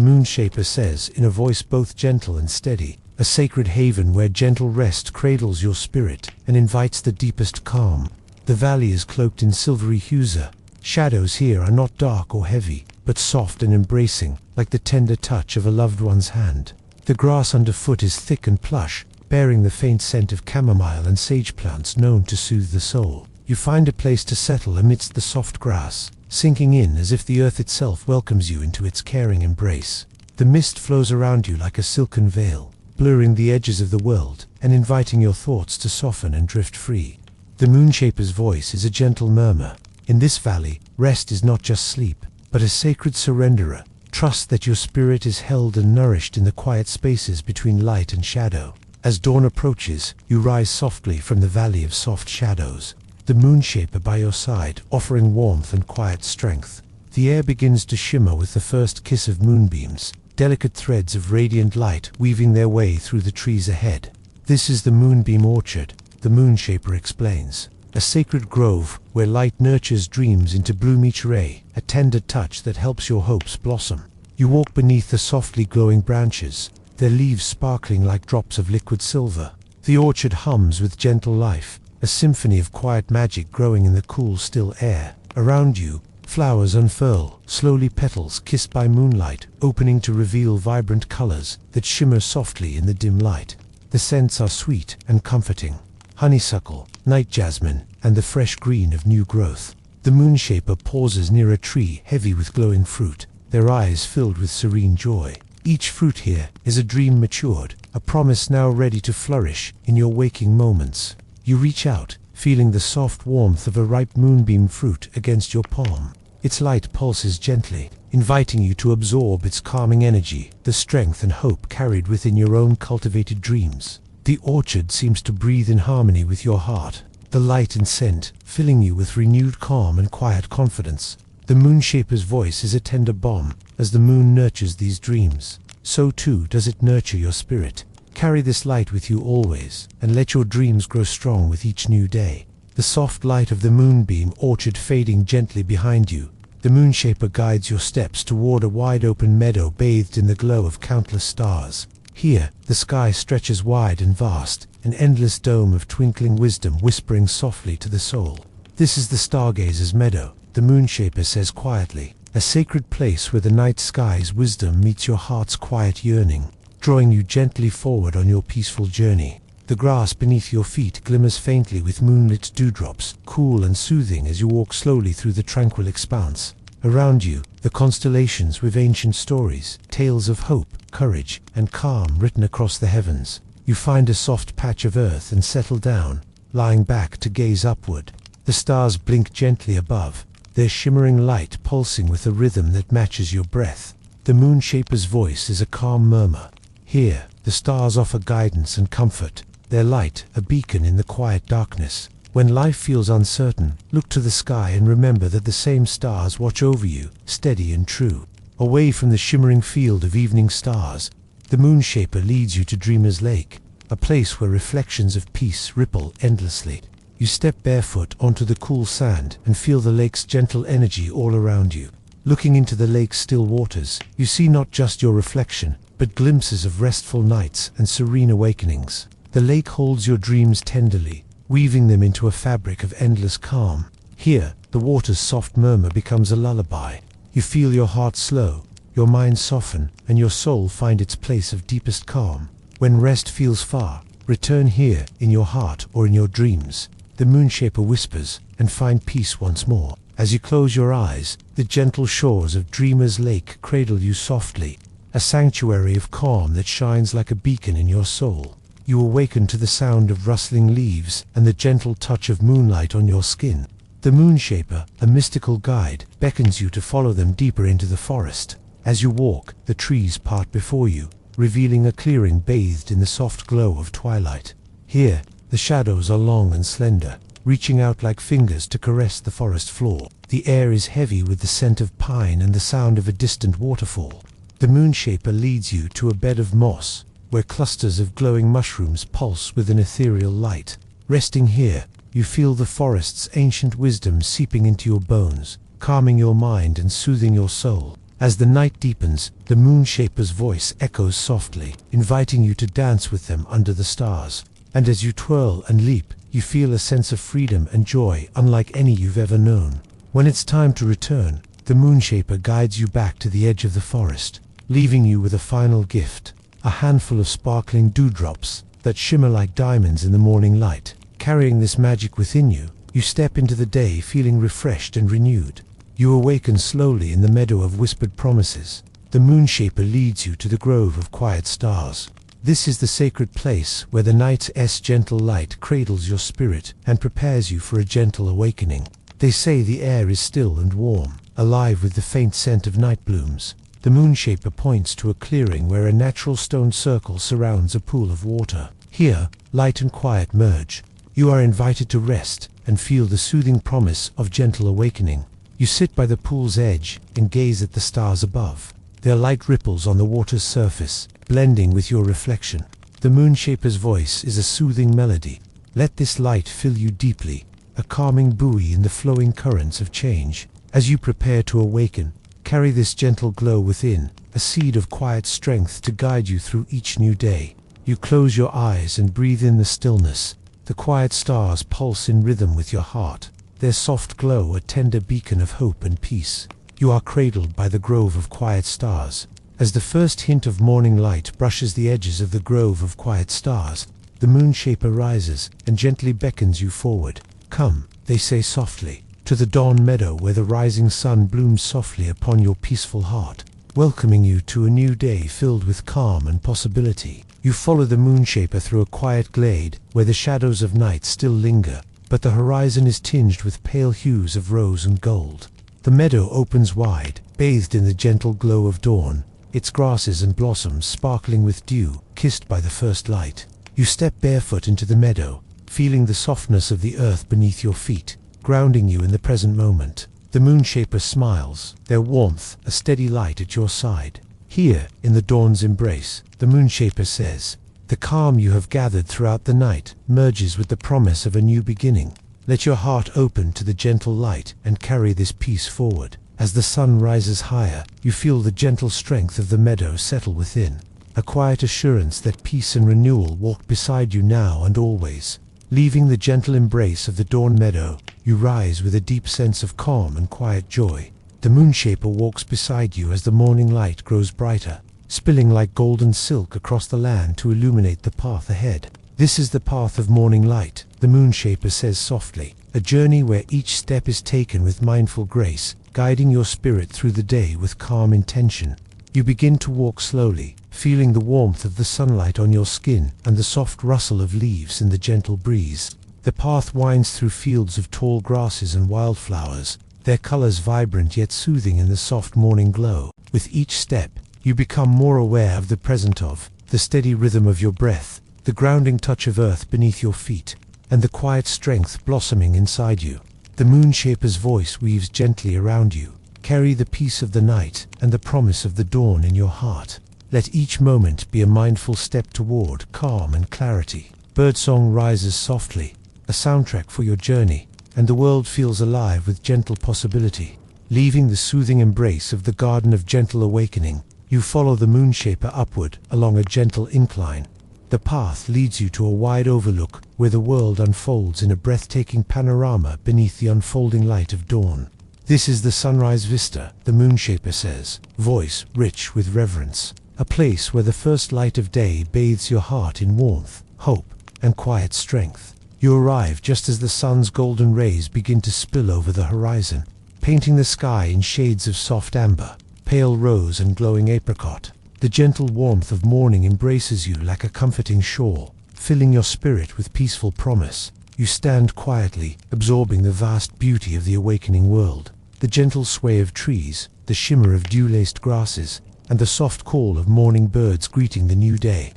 Moonshaper says in a voice both gentle and steady, a sacred haven where gentle rest cradles your spirit and invites the deepest calm. The valley is cloaked in silvery hues. Shadows here are not dark or heavy, but soft and embracing, like the tender touch of a loved one's hand. The grass underfoot is thick and plush, bearing the faint scent of chamomile and sage plants known to soothe the soul. You find a place to settle amidst the soft grass, sinking in as if the earth itself welcomes you into its caring embrace. The mist flows around you like a silken veil, blurring the edges of the world and inviting your thoughts to soften and drift free. The Moonshaper's voice is a gentle murmur. In this valley, rest is not just sleep, but a sacred surrenderer. Trust that your spirit is held and nourished in the quiet spaces between light and shadow. As dawn approaches, you rise softly from the valley of soft shadows, the Moonshaper by your side, offering warmth and quiet strength. The air begins to shimmer with the first kiss of moonbeams, delicate threads of radiant light weaving their way through the trees ahead. This is the Moonbeam Orchard, the Moonshaper explains. A sacred grove where light nurtures dreams into bloom each ray, a tender touch that helps your hopes blossom. You walk beneath the softly glowing branches, their leaves sparkling like drops of liquid silver. The orchard hums with gentle life, a symphony of quiet magic growing in the cool, still air. Around you, flowers unfurl, slowly petals kissed by moonlight, opening to reveal vibrant colors that shimmer softly in the dim light. The scents are sweet and comforting. Honeysuckle, night jasmine, and the fresh green of new growth. The Moonshaper pauses near a tree heavy with glowing fruit, their eyes filled with serene joy. Each fruit here is a dream matured, a promise now ready to flourish in your waking moments. You reach out, feeling the soft warmth of a ripe moonbeam fruit against your palm. Its light pulses gently, inviting you to absorb its calming energy, the strength and hope carried within your own cultivated dreams. The orchard seems to breathe in harmony with your heart, the light and scent filling you with renewed calm and quiet confidence. The Moonshaper's voice is a tender balm. As the moon nurtures these dreams, so too does it nurture your spirit. Carry this light with you always, and let your dreams grow strong with each new day. The soft light of the Moonbeam Orchard fading gently behind you, the Moonshaper guides your steps toward a wide-open meadow bathed in the glow of countless stars. Here, the sky stretches wide and vast, an endless dome of twinkling wisdom whispering softly to the soul. This is the Stargazer's Meadow, the Moonshaper says quietly, a sacred place where the night sky's wisdom meets your heart's quiet yearning, drawing you gently forward on your peaceful journey. The grass beneath your feet glimmers faintly with moonlit dewdrops, cool and soothing as you walk slowly through the tranquil expanse. Around you, the constellations with ancient stories, tales of hope, courage, and calm written across the heavens. You find a soft patch of earth and settle down, lying back to gaze upward. The stars blink gently above, their shimmering light pulsing with a rhythm that matches your breath. The Moonshaper's voice is a calm murmur. Here, the stars offer guidance and comfort, their light a beacon in the quiet darkness. When life feels uncertain, look to the sky and remember that the same stars watch over you, steady and true. Away from the shimmering field of evening stars, the Moonshaper leads you to Dreamer's Lake, a place where reflections of peace ripple endlessly. You step barefoot onto the cool sand and feel the lake's gentle energy all around you. Looking into the lake's still waters, you see not just your reflection, but glimpses of restful nights and serene awakenings. The lake holds your dreams tenderly, weaving them into a fabric of endless calm. Here, the water's soft murmur becomes a lullaby. You feel your heart slow, your mind soften, and your soul find its place of deepest calm. When rest feels far, return here, in your heart or in your dreams. The Moonshaper whispers, and find peace once more. As you close your eyes, the gentle shores of Dreamer's Lake cradle you softly, a sanctuary of calm that shines like a beacon in your soul. You awaken to the sound of rustling leaves and the gentle touch of moonlight on your skin. The Moonshaper, a mystical guide, beckons you to follow them deeper into the forest. As you walk, the trees part before you, revealing a clearing bathed in the soft glow of twilight. Here, the shadows are long and slender, reaching out like fingers to caress the forest floor. The air is heavy with the scent of pine and the sound of a distant waterfall. The Moonshaper leads you to a bed of moss, where clusters of glowing mushrooms pulse with an ethereal light. Resting here, you feel the forest's ancient wisdom seeping into your bones, calming your mind and soothing your soul. As the night deepens, the Moonshaper's voice echoes softly, inviting you to dance with them under the stars. And as you twirl and leap, you feel a sense of freedom and joy unlike any you've ever known. When it's time to return, the Moonshaper guides you back to the edge of the forest, leaving you with a final gift, a handful of sparkling dewdrops that shimmer like diamonds in the morning light. Carrying this magic within you, you step into the day feeling refreshed and renewed. You awaken slowly in the meadow of whispered promises. The Moonshaper leads you to the grove of quiet stars. This is the sacred place where the night's gentle light cradles your spirit and prepares you for a gentle awakening. They say the air is still and warm, alive with the faint scent of night blooms. The Moonshaper points to a clearing where a natural stone circle surrounds a pool of water. Here, light and quiet merge. You are invited to rest and feel the soothing promise of gentle awakening. You sit by the pool's edge and gaze at the stars above. Their light ripples on the water's surface, blending with your reflection. The Moonshaper's voice is a soothing melody. Let this light fill you deeply, a calming buoy in the flowing currents of change. As you prepare to awaken, carry this gentle glow within, a seed of quiet strength to guide you through each new day. You close your eyes and breathe in the stillness. The quiet stars pulse in rhythm with your heart, their soft glow a tender beacon of hope and peace. You are cradled by the grove of quiet stars. As the first hint of morning light brushes the edges of the grove of quiet stars, the Moonshaper rises and gently beckons you forward. Come, they say softly, to the dawn meadow where the rising sun blooms softly upon your peaceful heart, welcoming you to a new day filled with calm and possibility. You follow the Moonshaper through a quiet glade where the shadows of night still linger, but the horizon is tinged with pale hues of rose and gold. The meadow opens wide, bathed in the gentle glow of dawn, its grasses and blossoms sparkling with dew, kissed by the first light. You step barefoot into the meadow, feeling the softness of the earth beneath your feet, grounding you in the present moment. The Moonshaper smiles, their warmth a steady light at your side. Here, in the dawn's embrace, the Moonshaper says, the calm you have gathered throughout the night merges with the promise of a new beginning. Let your heart open to the gentle light and carry this peace forward. As the sun rises higher, you feel the gentle strength of the meadow settle within, a quiet assurance that peace and renewal walk beside you now and always. Leaving the gentle embrace of the dawn meadow, you rise with a deep sense of calm and quiet joy. The Moonshaper walks beside you as the morning light grows brighter, spilling like golden silk across the land to illuminate the path ahead. This is the path of morning light, the Moonshaper says softly, a journey where each step is taken with mindful grace, guiding your spirit through the day with calm intention. You begin to walk slowly, feeling the warmth of the sunlight on your skin and the soft rustle of leaves in the gentle breeze. The path winds through fields of tall grasses and wildflowers, their colors vibrant yet soothing in the soft morning glow. With each step, you become more aware of the present of, the steady rhythm of your breath, the grounding touch of earth beneath your feet, and the quiet strength blossoming inside you. The Moonshaper's voice weaves gently around you. Carry the peace of the night and the promise of the dawn in your heart. Let each moment be a mindful step toward calm and clarity. Birdsong rises softly, a soundtrack for your journey, and the world feels alive with gentle possibility. Leaving the soothing embrace of the garden of gentle awakening, you follow the Moonshaper upward along a gentle incline. The path leads you to a wide overlook where the world unfolds in a breathtaking panorama beneath the unfolding light of dawn. This is the sunrise vista, the Moonshaper says, voice rich with reverence. A place where the first light of day bathes your heart in warmth, hope, and quiet strength. You arrive just as the sun's golden rays begin to spill over the horizon, painting the sky in shades of soft amber, pale rose and glowing apricot. The gentle warmth of morning embraces you like a comforting shawl, filling your spirit with peaceful promise. You stand quietly, absorbing the vast beauty of the awakening world. The gentle sway of trees, the shimmer of dew-laced grasses, and the soft call of morning birds greeting the new day.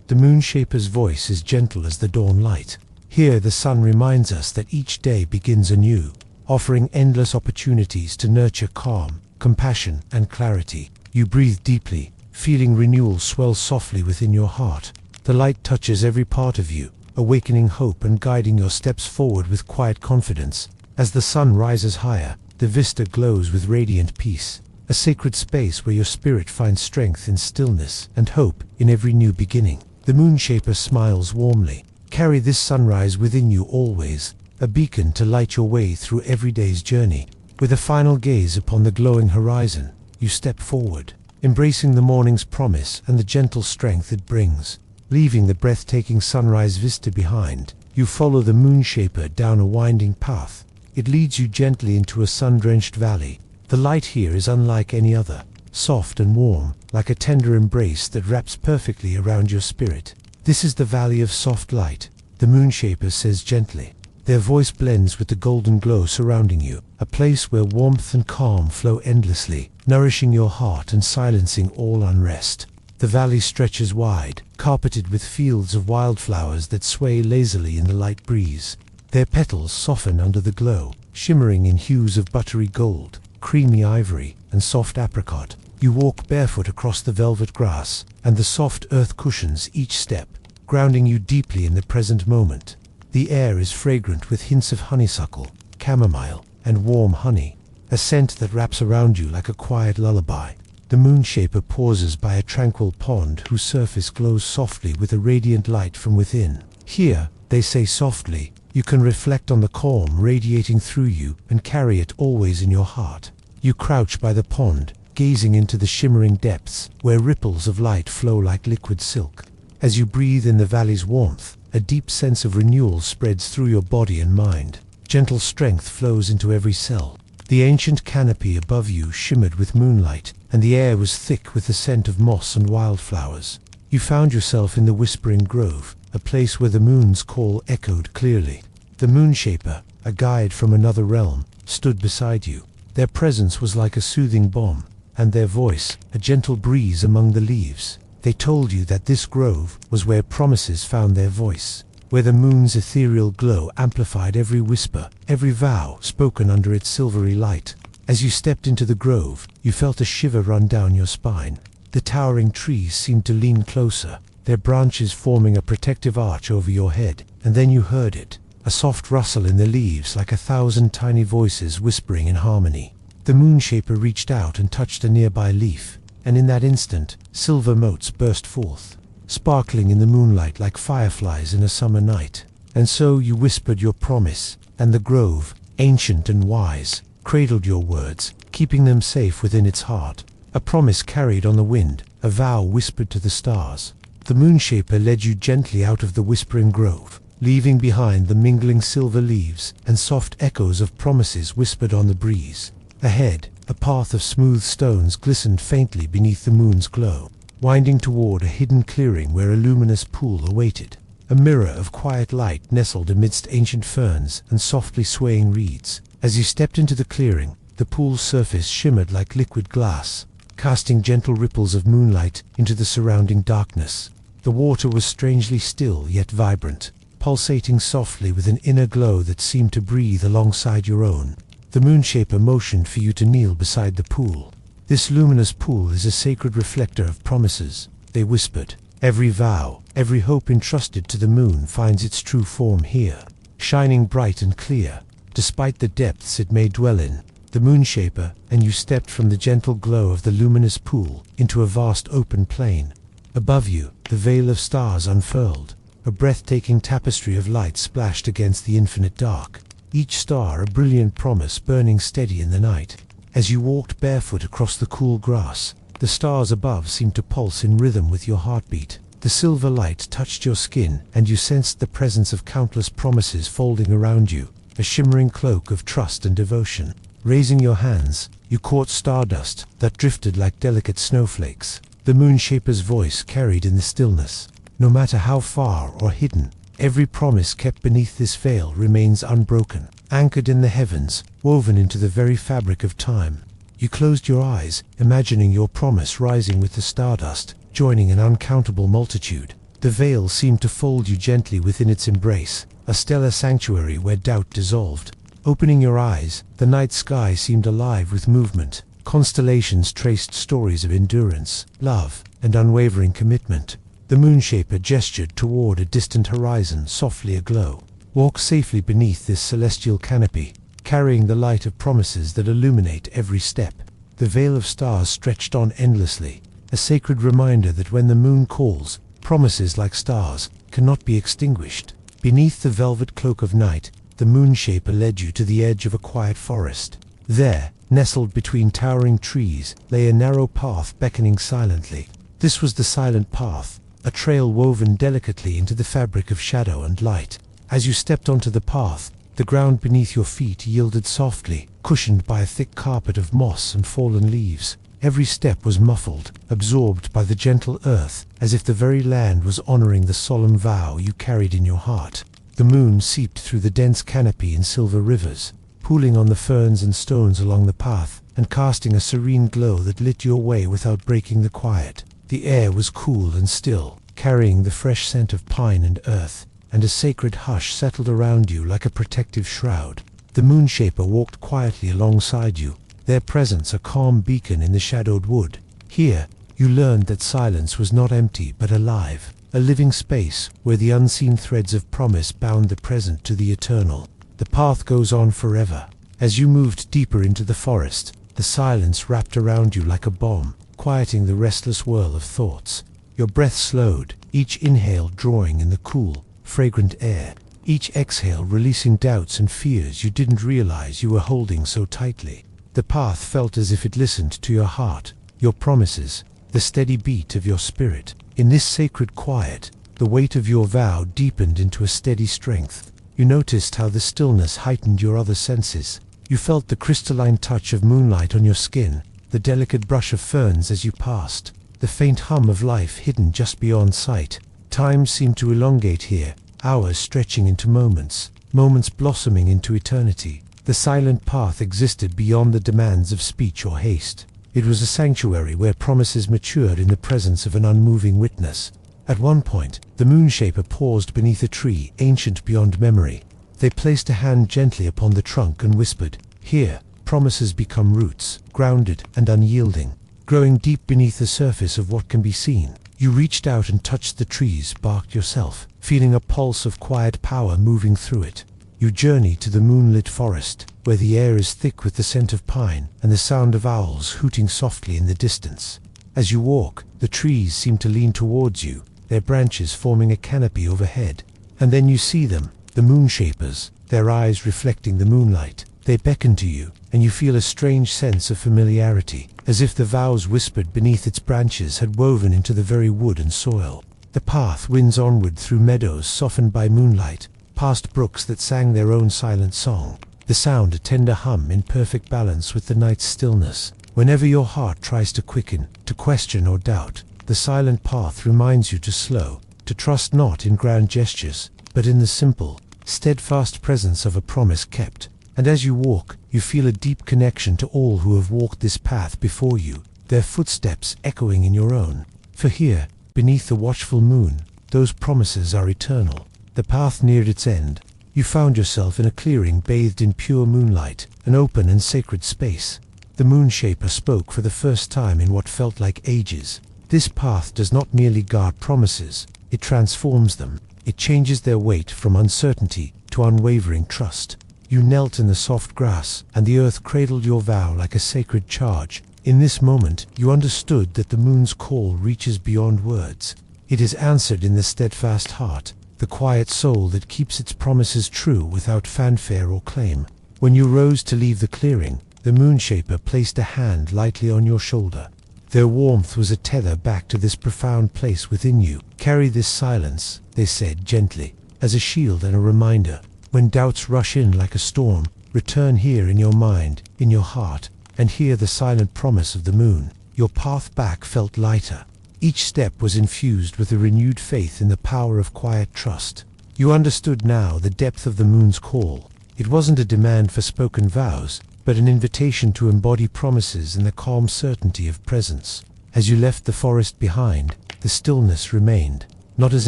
The Moonshaper's voice is gentle as the dawn light. Here the sun reminds us that each day begins anew, offering endless opportunities to nurture calm, compassion, and clarity. You breathe deeply, feeling renewal swell softly within your heart. The light touches every part of you, awakening hope and guiding your steps forward with quiet confidence. As the sun rises higher, the vista glows with radiant peace, a sacred space where your spirit finds strength in stillness and hope in every new beginning. The Moonshaper smiles warmly. Carry this sunrise within you always, a beacon to light your way through every day's journey. With a final gaze upon the glowing horizon, you step forward, embracing the morning's promise and the gentle strength it brings. leaving the breathtaking sunrise vista behind. You follow the Moonshaper down a winding path. It leads you gently into a sun-drenched valley. The light here is unlike any other, soft and warm, like a tender embrace that wraps perfectly around your spirit. "This is the Valley of Soft Light," the Moonshaper says gently. Their voice blends with the golden glow surrounding you, a place where warmth and calm flow endlessly, nourishing your heart and silencing all unrest. The valley stretches wide, carpeted with fields of wildflowers that sway lazily in the light breeze. Their petals soften under the glow, shimmering in hues of buttery gold, creamy ivory, and soft apricot. You walk barefoot across the velvet grass, and the soft earth cushions each step, grounding you deeply in the present moment. The air is fragrant with hints of honeysuckle, chamomile, and warm honey, a scent that wraps around you like a quiet lullaby. The Moonshaper pauses by a tranquil pond whose surface glows softly with a radiant light from within. Here, they say softly, you can reflect on the calm radiating through you and carry it always in your heart. You crouch by the pond, gazing into the shimmering depths where ripples of light flow like liquid silk. As you breathe in the valley's warmth, a deep sense of renewal spreads through your body and mind. Gentle strength flows into every cell. The ancient canopy above you shimmered with moonlight, and the air was thick with the scent of moss and wildflowers. You found yourself in the Whispering Grove, a place where the moon's call echoed clearly. The Moonshaper, a guide from another realm, stood beside you. Their presence was like a soothing balm, and their voice, a gentle breeze among the leaves. They told you that this grove was where promises found their voice, where the moon's ethereal glow amplified every whisper, every vow spoken under its silvery light. As you stepped into the grove, you felt a shiver run down your spine. The towering trees seemed to lean closer, their branches forming a protective arch over your head, and then you heard it, a soft rustle in the leaves like 1,000 tiny voices whispering in harmony. The Moonshaper reached out and touched a nearby leaf, and in that instant, silver motes burst forth, sparkling in the moonlight like fireflies in a summer night. And so you whispered your promise, and the grove, ancient and wise, cradled your words, keeping them safe within its heart. A promise carried on the wind, a vow whispered to the stars. The Moonshaper led you gently out of the Whispering Grove, leaving behind the mingling silver leaves and soft echoes of promises whispered on the breeze. Ahead, a path of smooth stones glistened faintly beneath the moon's glow, winding toward a hidden clearing where a luminous pool awaited. A mirror of quiet light nestled amidst ancient ferns and softly swaying reeds. As you stepped into the clearing, the pool's surface shimmered like liquid glass, casting gentle ripples of moonlight into the surrounding darkness. The water was strangely still yet vibrant, pulsating softly with an inner glow that seemed to breathe alongside your own. The Moonshaper motioned for you to kneel beside the pool. "This luminous pool is a sacred reflector of promises," they whispered. "Every vow, every hope entrusted to the moon finds its true form here, shining bright and clear, despite the depths it may dwell in." The Moonshaper and you stepped from the gentle glow of the luminous pool into a vast open plain. Above you, the veil of stars unfurled, a breathtaking tapestry of light splashed against the infinite dark, each star a brilliant promise burning steady in the night. As you walked barefoot across the cool grass, the stars above seemed to pulse in rhythm with your heartbeat. The silver light touched your skin, and you sensed the presence of countless promises folding around you, a shimmering cloak of trust and devotion. Raising your hands, you caught stardust that drifted like delicate snowflakes. The Moonshaper's voice carried in the stillness. "No matter how far or hidden, every promise kept beneath this veil remains unbroken, anchored in the heavens, woven into the very fabric of time." You closed your eyes, imagining your promise rising with the stardust, joining an uncountable multitude. The veil seemed to fold you gently within its embrace, a stellar sanctuary where doubt dissolved. Opening your eyes, the night sky seemed alive with movement. Constellations traced stories of endurance, love, and unwavering commitment. The Moonshaper gestured toward a distant horizon softly aglow. "Walk safely beneath this celestial canopy, carrying the light of promises that illuminate every step." The veil of stars stretched on endlessly, a sacred reminder that when the moon calls, promises like stars cannot be extinguished. Beneath the velvet cloak of night, the Moonshaper led you to the edge of a quiet forest. There, nestled between towering trees, lay a narrow path beckoning silently. This was the silent path, a trail woven delicately into the fabric of shadow and light. As you stepped onto the path, the ground beneath your feet yielded softly, cushioned by a thick carpet of moss and fallen leaves. Every step was muffled, absorbed by the gentle earth, as if the very land was honoring the solemn vow you carried in your heart. The moon seeped through the dense canopy in silver rivers, pooling on the ferns and stones along the path, and casting a serene glow that lit your way without breaking the quiet. The air was cool and still, carrying the fresh scent of pine and earth, and a sacred hush settled around you like a protective shroud. The Moonshaper walked quietly alongside you, their presence a calm beacon in the shadowed wood. Here, you learned that silence was not empty but alive, a living space where the unseen threads of promise bound the present to the eternal. The path goes on forever. As you moved deeper into the forest, the silence wrapped around you like a bomb, quieting the restless whirl of thoughts. Your breath slowed, each inhale drawing in the cool, fragrant air, each exhale releasing doubts and fears you didn't realize you were holding so tightly. The path felt as if it listened to your heart, your promises, the steady beat of your spirit. In this sacred quiet, the weight of your vow deepened into a steady strength. You noticed how the stillness heightened your other senses. You felt the crystalline touch of moonlight on your skin, the delicate brush of ferns as you passed, the faint hum of life hidden just beyond sight. Time seemed to elongate here, hours stretching into moments, moments blossoming into eternity. The silent path existed beyond the demands of speech or haste. It was a sanctuary where promises matured in the presence of an unmoving witness. At one point, the Moonshaper paused beneath a tree ancient beyond memory. They placed a hand gently upon the trunk and whispered, "Here, promises become roots, grounded and unyielding, growing deep beneath the surface of what can be seen." You reached out and touched the tree's bark yourself, feeling a pulse of quiet power moving through it. You journey to the moonlit forest, where the air is thick with the scent of pine and the sound of owls hooting softly in the distance. As you walk, the trees seem to lean towards you, their branches forming a canopy overhead. And then you see them, the Moonshapers, their eyes reflecting the moonlight. They beckon to you, and you feel a strange sense of familiarity, as if the vows whispered beneath its branches had woven into the very wood and soil. The path winds onward through meadows softened by moonlight, past brooks that sang their own silent song, the sound a tender hum in perfect balance with the night's stillness. Whenever your heart tries to quicken, to question or doubt, the silent path reminds you to slow, to trust not in grand gestures, but in the simple, steadfast presence of a promise kept. And as you walk, you feel a deep connection to all who have walked this path before you, their footsteps echoing in your own. For here, beneath the watchful moon, those promises are eternal. The path neared its end. You found yourself in a clearing bathed in pure moonlight, an open and sacred space. The Moonshaper spoke for the first time in what felt like ages. This path does not merely guard promises, it transforms them. It changes their weight from uncertainty to unwavering trust. You knelt in the soft grass, and the earth cradled your vow like a sacred charge. In this moment, you understood that the moon's call reaches beyond words. It is answered in the steadfast heart, the quiet soul that keeps its promises true without fanfare or claim. When you rose to leave the clearing, the Moonshaper placed a hand lightly on your shoulder. Their warmth was a tether back to this profound place within you. "Carry this silence," they said gently, "as a shield and a reminder. When doubts rush in like a storm, return here in your mind, in your heart, and hear the silent promise of the moon." Your path back felt lighter. Each step was infused with a renewed faith in the power of quiet trust. You understood now the depth of the moon's call. It wasn't a demand for spoken vows, but an invitation to embody promises in the calm certainty of presence. As you left the forest behind, the stillness remained, not as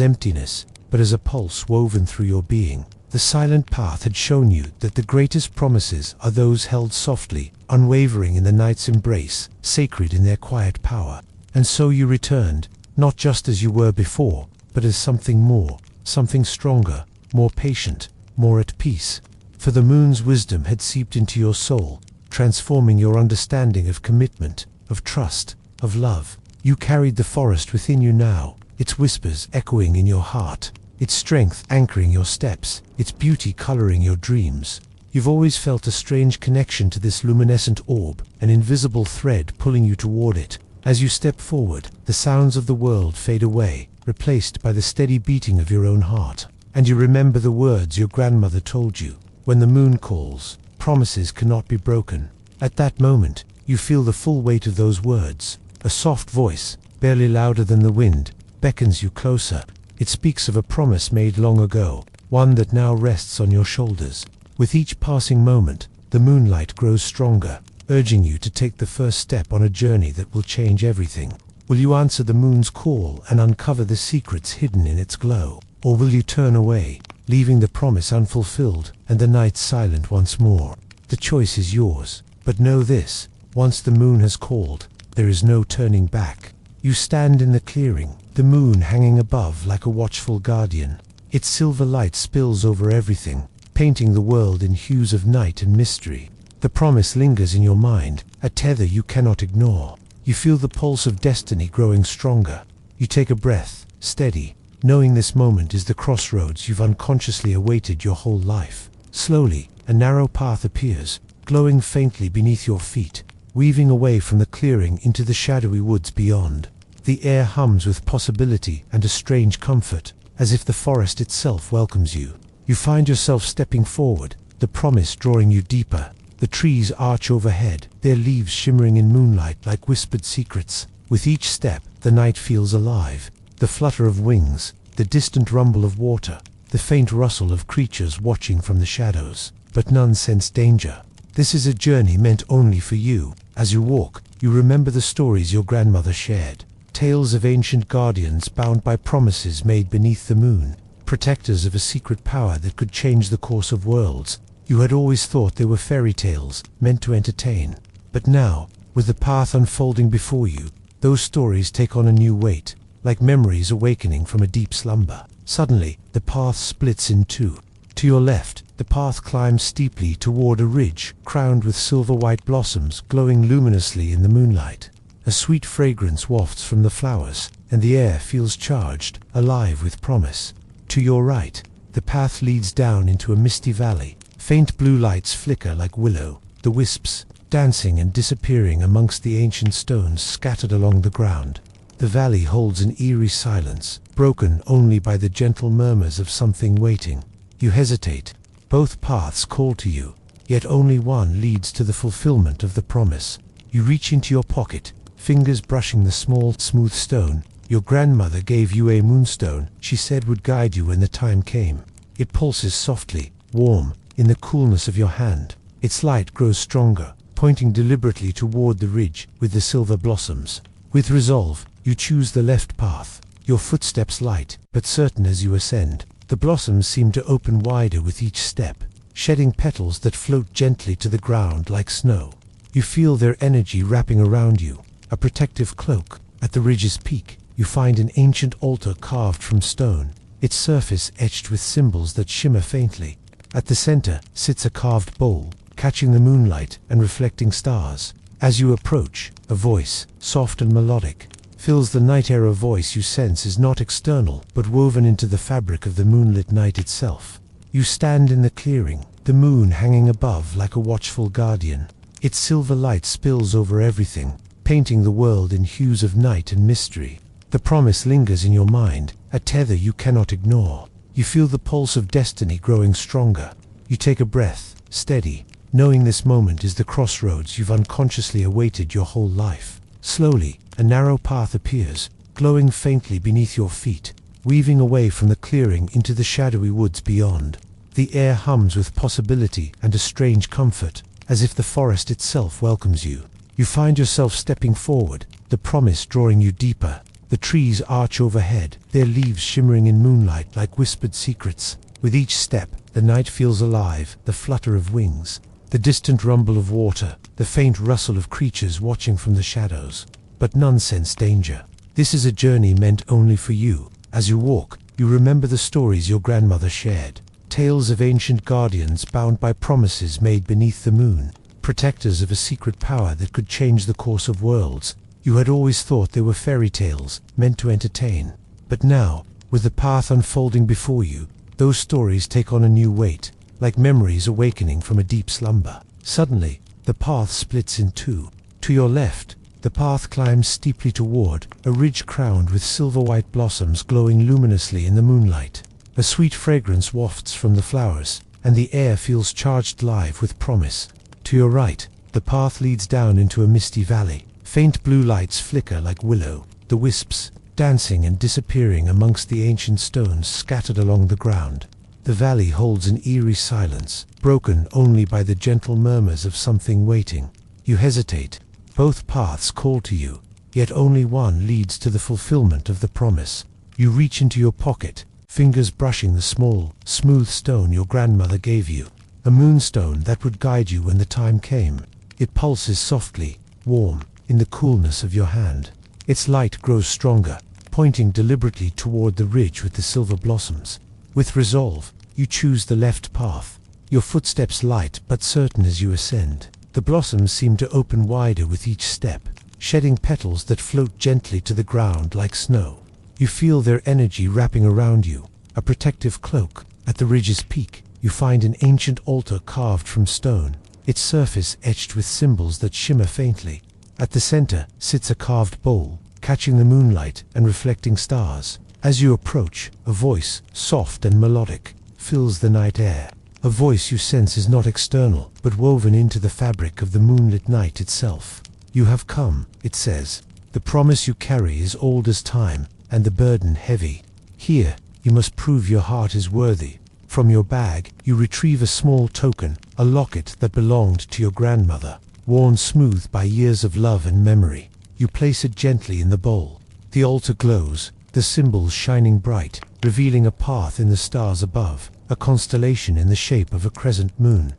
emptiness, but as a pulse woven through your being. The silent path had shown you that the greatest promises are those held softly, unwavering in the night's embrace, sacred in their quiet power. And so you returned, not just as you were before, but as something more, something stronger, more patient, more at peace. For the moon's wisdom had seeped into your soul, transforming your understanding of commitment, of trust, of love. You carried the forest within you now, its whispers echoing in your heart, its strength anchoring your steps, its beauty coloring your dreams. You've always felt a strange connection to this luminescent orb, an invisible thread pulling you toward it. As you step forward, the sounds of the world fade away, replaced by the steady beating of your own heart. And you remember the words your grandmother told you: when the moon calls, promises cannot be broken. At that moment, you feel the full weight of those words. A soft voice, barely louder than the wind, beckons you closer. It speaks of a promise made long ago, one that now rests on your shoulders. With each passing moment, the moonlight grows stronger, urging you to take the first step on a journey that will change everything. Will you answer the moon's call and uncover the secrets hidden in its glow? Or will you turn away, leaving the promise unfulfilled and the night silent once more? The choice is yours, but know this: once the moon has called, there is no turning back. You stand in the clearing, the moon hanging above like a watchful guardian. Its silver light spills over everything, painting the world in hues of night and mystery. The promise lingers in your mind, a tether you cannot ignore. You feel the pulse of destiny growing stronger. You take a breath, steady, knowing this moment is the crossroads you've unconsciously awaited your whole life. Slowly, a narrow path appears, glowing faintly beneath your feet, weaving away from the clearing into the shadowy woods beyond. The air hums with possibility and a strange comfort, as if the forest itself welcomes you. You find yourself stepping forward, the promise drawing you deeper. The trees arch overhead, their leaves shimmering in moonlight like whispered secrets. With each step, the night feels alive. The flutter of wings, the distant rumble of water, the faint rustle of creatures watching from the shadows. But none sense danger. This is a journey meant only for you. As you walk, you remember the stories your grandmother shared. Tales of ancient guardians bound by promises made beneath the moon. Protectors of a secret power that could change the course of worlds. You had always thought they were fairy tales, meant to entertain. But now, with the path unfolding before you, those stories take on a new weight, like memories awakening from a deep slumber. Suddenly, the path splits in two. To your left, the path climbs steeply toward a ridge, crowned with silver-white blossoms glowing luminously in the moonlight. A sweet fragrance wafts from the flowers, and the air feels charged, alive with promise. To your right, the path leads down into a misty valley. Faint blue lights flicker like willow, the wisps dancing and disappearing amongst the ancient stones scattered along the ground. The valley holds an eerie silence, broken only by the gentle murmurs of something waiting. You hesitate. Both paths call to you, yet only one leads to the fulfillment of the promise. You reach into your pocket, fingers brushing the small, smooth stone. Your grandmother gave you a moonstone she said would guide you when the time came. It pulses softly, warm, in the coolness of your hand. Its light grows stronger, pointing deliberately toward the ridge with the silver blossoms. With resolve, you choose the left path, your footsteps light but certain as you ascend. The blossoms seem to open wider with each step, shedding petals that float gently to the ground like snow. You feel their energy wrapping around you, a protective cloak. At the ridge's peak, you find an ancient altar carved from stone, its surface etched with symbols that shimmer faintly. At the center sits a carved bowl, catching the moonlight and reflecting stars. As you approach, a voice, soft and melodic, fills the night air. A voice you sense is not external, but woven into the fabric of the moonlit night itself. You stand in the clearing, the moon hanging above like a watchful guardian. Its silver light spills over everything, painting the world in hues of night and mystery. The promise lingers in your mind, a tether you cannot ignore. You feel the pulse of destiny growing stronger. You take a breath, steady, knowing this moment is the crossroads you've unconsciously awaited your whole life. Slowly, a narrow path appears, glowing faintly beneath your feet, weaving away from the clearing into the shadowy woods beyond. The air hums with possibility and a strange comfort, as if the forest itself welcomes you. You find yourself stepping forward, the promise drawing you deeper. The trees arch overhead, their leaves shimmering in moonlight like whispered secrets. With each step, the night feels alive, the flutter of wings, the distant rumble of water, the faint rustle of creatures watching from the shadows. But none sense danger. This is a journey meant only for you. As you walk, you remember the stories your grandmother shared. Tales of ancient guardians bound by promises made beneath the moon. Protectors of a secret power that could change the course of worlds. You had always thought they were fairy tales, meant to entertain. But now, with the path unfolding before you, those stories take on a new weight, like memories awakening from a deep slumber. Suddenly, the path splits in two. To your left, The path climbs steeply toward a ridge crowned with silver-white blossoms glowing luminously in the moonlight. A sweet fragrance wafts from the flowers, and the air feels charged live with promise. To your right, the path leads down into a misty valley. Faint blue lights flicker like willow, the wisps dancing and disappearing amongst the ancient stones scattered along the ground. The valley holds an eerie silence, broken only by the gentle murmurs of something waiting. You hesitate. Both paths call to you, yet only one leads to the fulfillment of the promise. You reach into your pocket, fingers brushing the small, smooth stone your grandmother gave you. A moonstone that would guide you when the time came. It pulses softly, warm, in the coolness of your hand. Its light grows stronger, pointing deliberately toward the ridge with the silver blossoms. With resolve, you choose the left path, your footsteps light but certain as you ascend. The blossoms seem to open wider with each step, shedding petals that float gently to the ground like snow. You feel their energy wrapping around you, a protective cloak. At the ridge's peak, you find an ancient altar carved from stone, its surface etched with symbols that shimmer faintly. At the center sits a carved bowl, catching the moonlight and reflecting stars. As you approach, a voice, soft and melodic, fills the night air. A voice you sense is not external, but woven into the fabric of the moonlit night itself. You have come, it says. The promise you carry is old as time, and the burden heavy. Here, you must prove your heart is worthy. From your bag, you retrieve a small token, a locket that belonged to your grandmother, worn smooth by years of love and memory. You place it gently in the bowl. The altar glows, the symbols shining bright, revealing a path in the stars above, a constellation in the shape of a crescent moon.